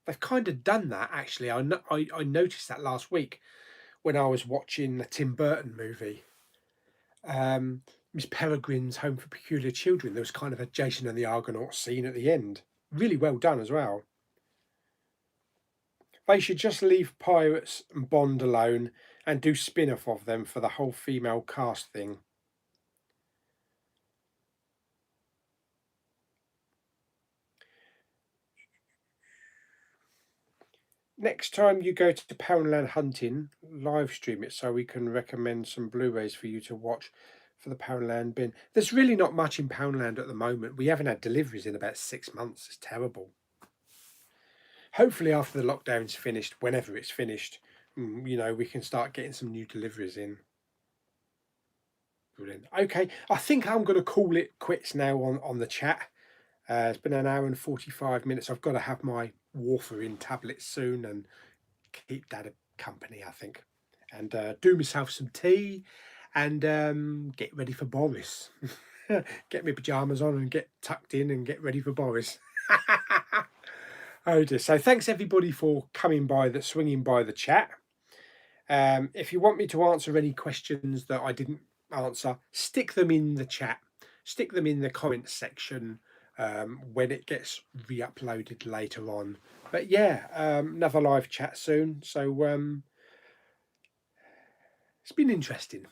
They've kind of done that, actually. I noticed that last week when I was watching the Tim Burton movie. Miss Peregrine's Home for Peculiar Children. There was kind of a Jason and the Argonauts scene at the end. Really well done as well. They should just leave Pirates and Bond alone and do spin-off of them for the whole female cast thing. Next time you go to Poundland hunting, live stream it so we can recommend some Blu-rays for you to watch for the Poundland bin. There's really not much in Poundland at the moment. We haven't had deliveries in about 6 months. It's terrible. Hopefully after the lockdown's finished, whenever it's finished, we can start getting some new deliveries in. Brilliant. Okay, I think I'm going to call it quits now on the chat. It's been an hour and 45 minutes. I've got to have my warfarin tablet soon and keep Dad company, I think. And do myself some tea and get ready for Boris. Get my pyjamas on and get tucked in and get ready for Boris. Oh dear. So thanks everybody for coming by, swinging by the chat. If you want me to answer any questions that I didn't answer, stick them in the chat. Stick them in the comments section when it gets re-uploaded later on. But yeah, another live chat soon. So it's been interesting.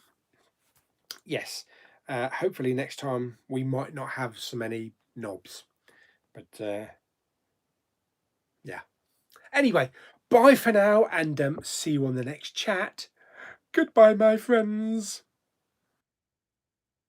Yes. Hopefully next time we might not have so many knobs. But yeah. Anyway, bye for now and see you on the next chat. Goodbye, my friends.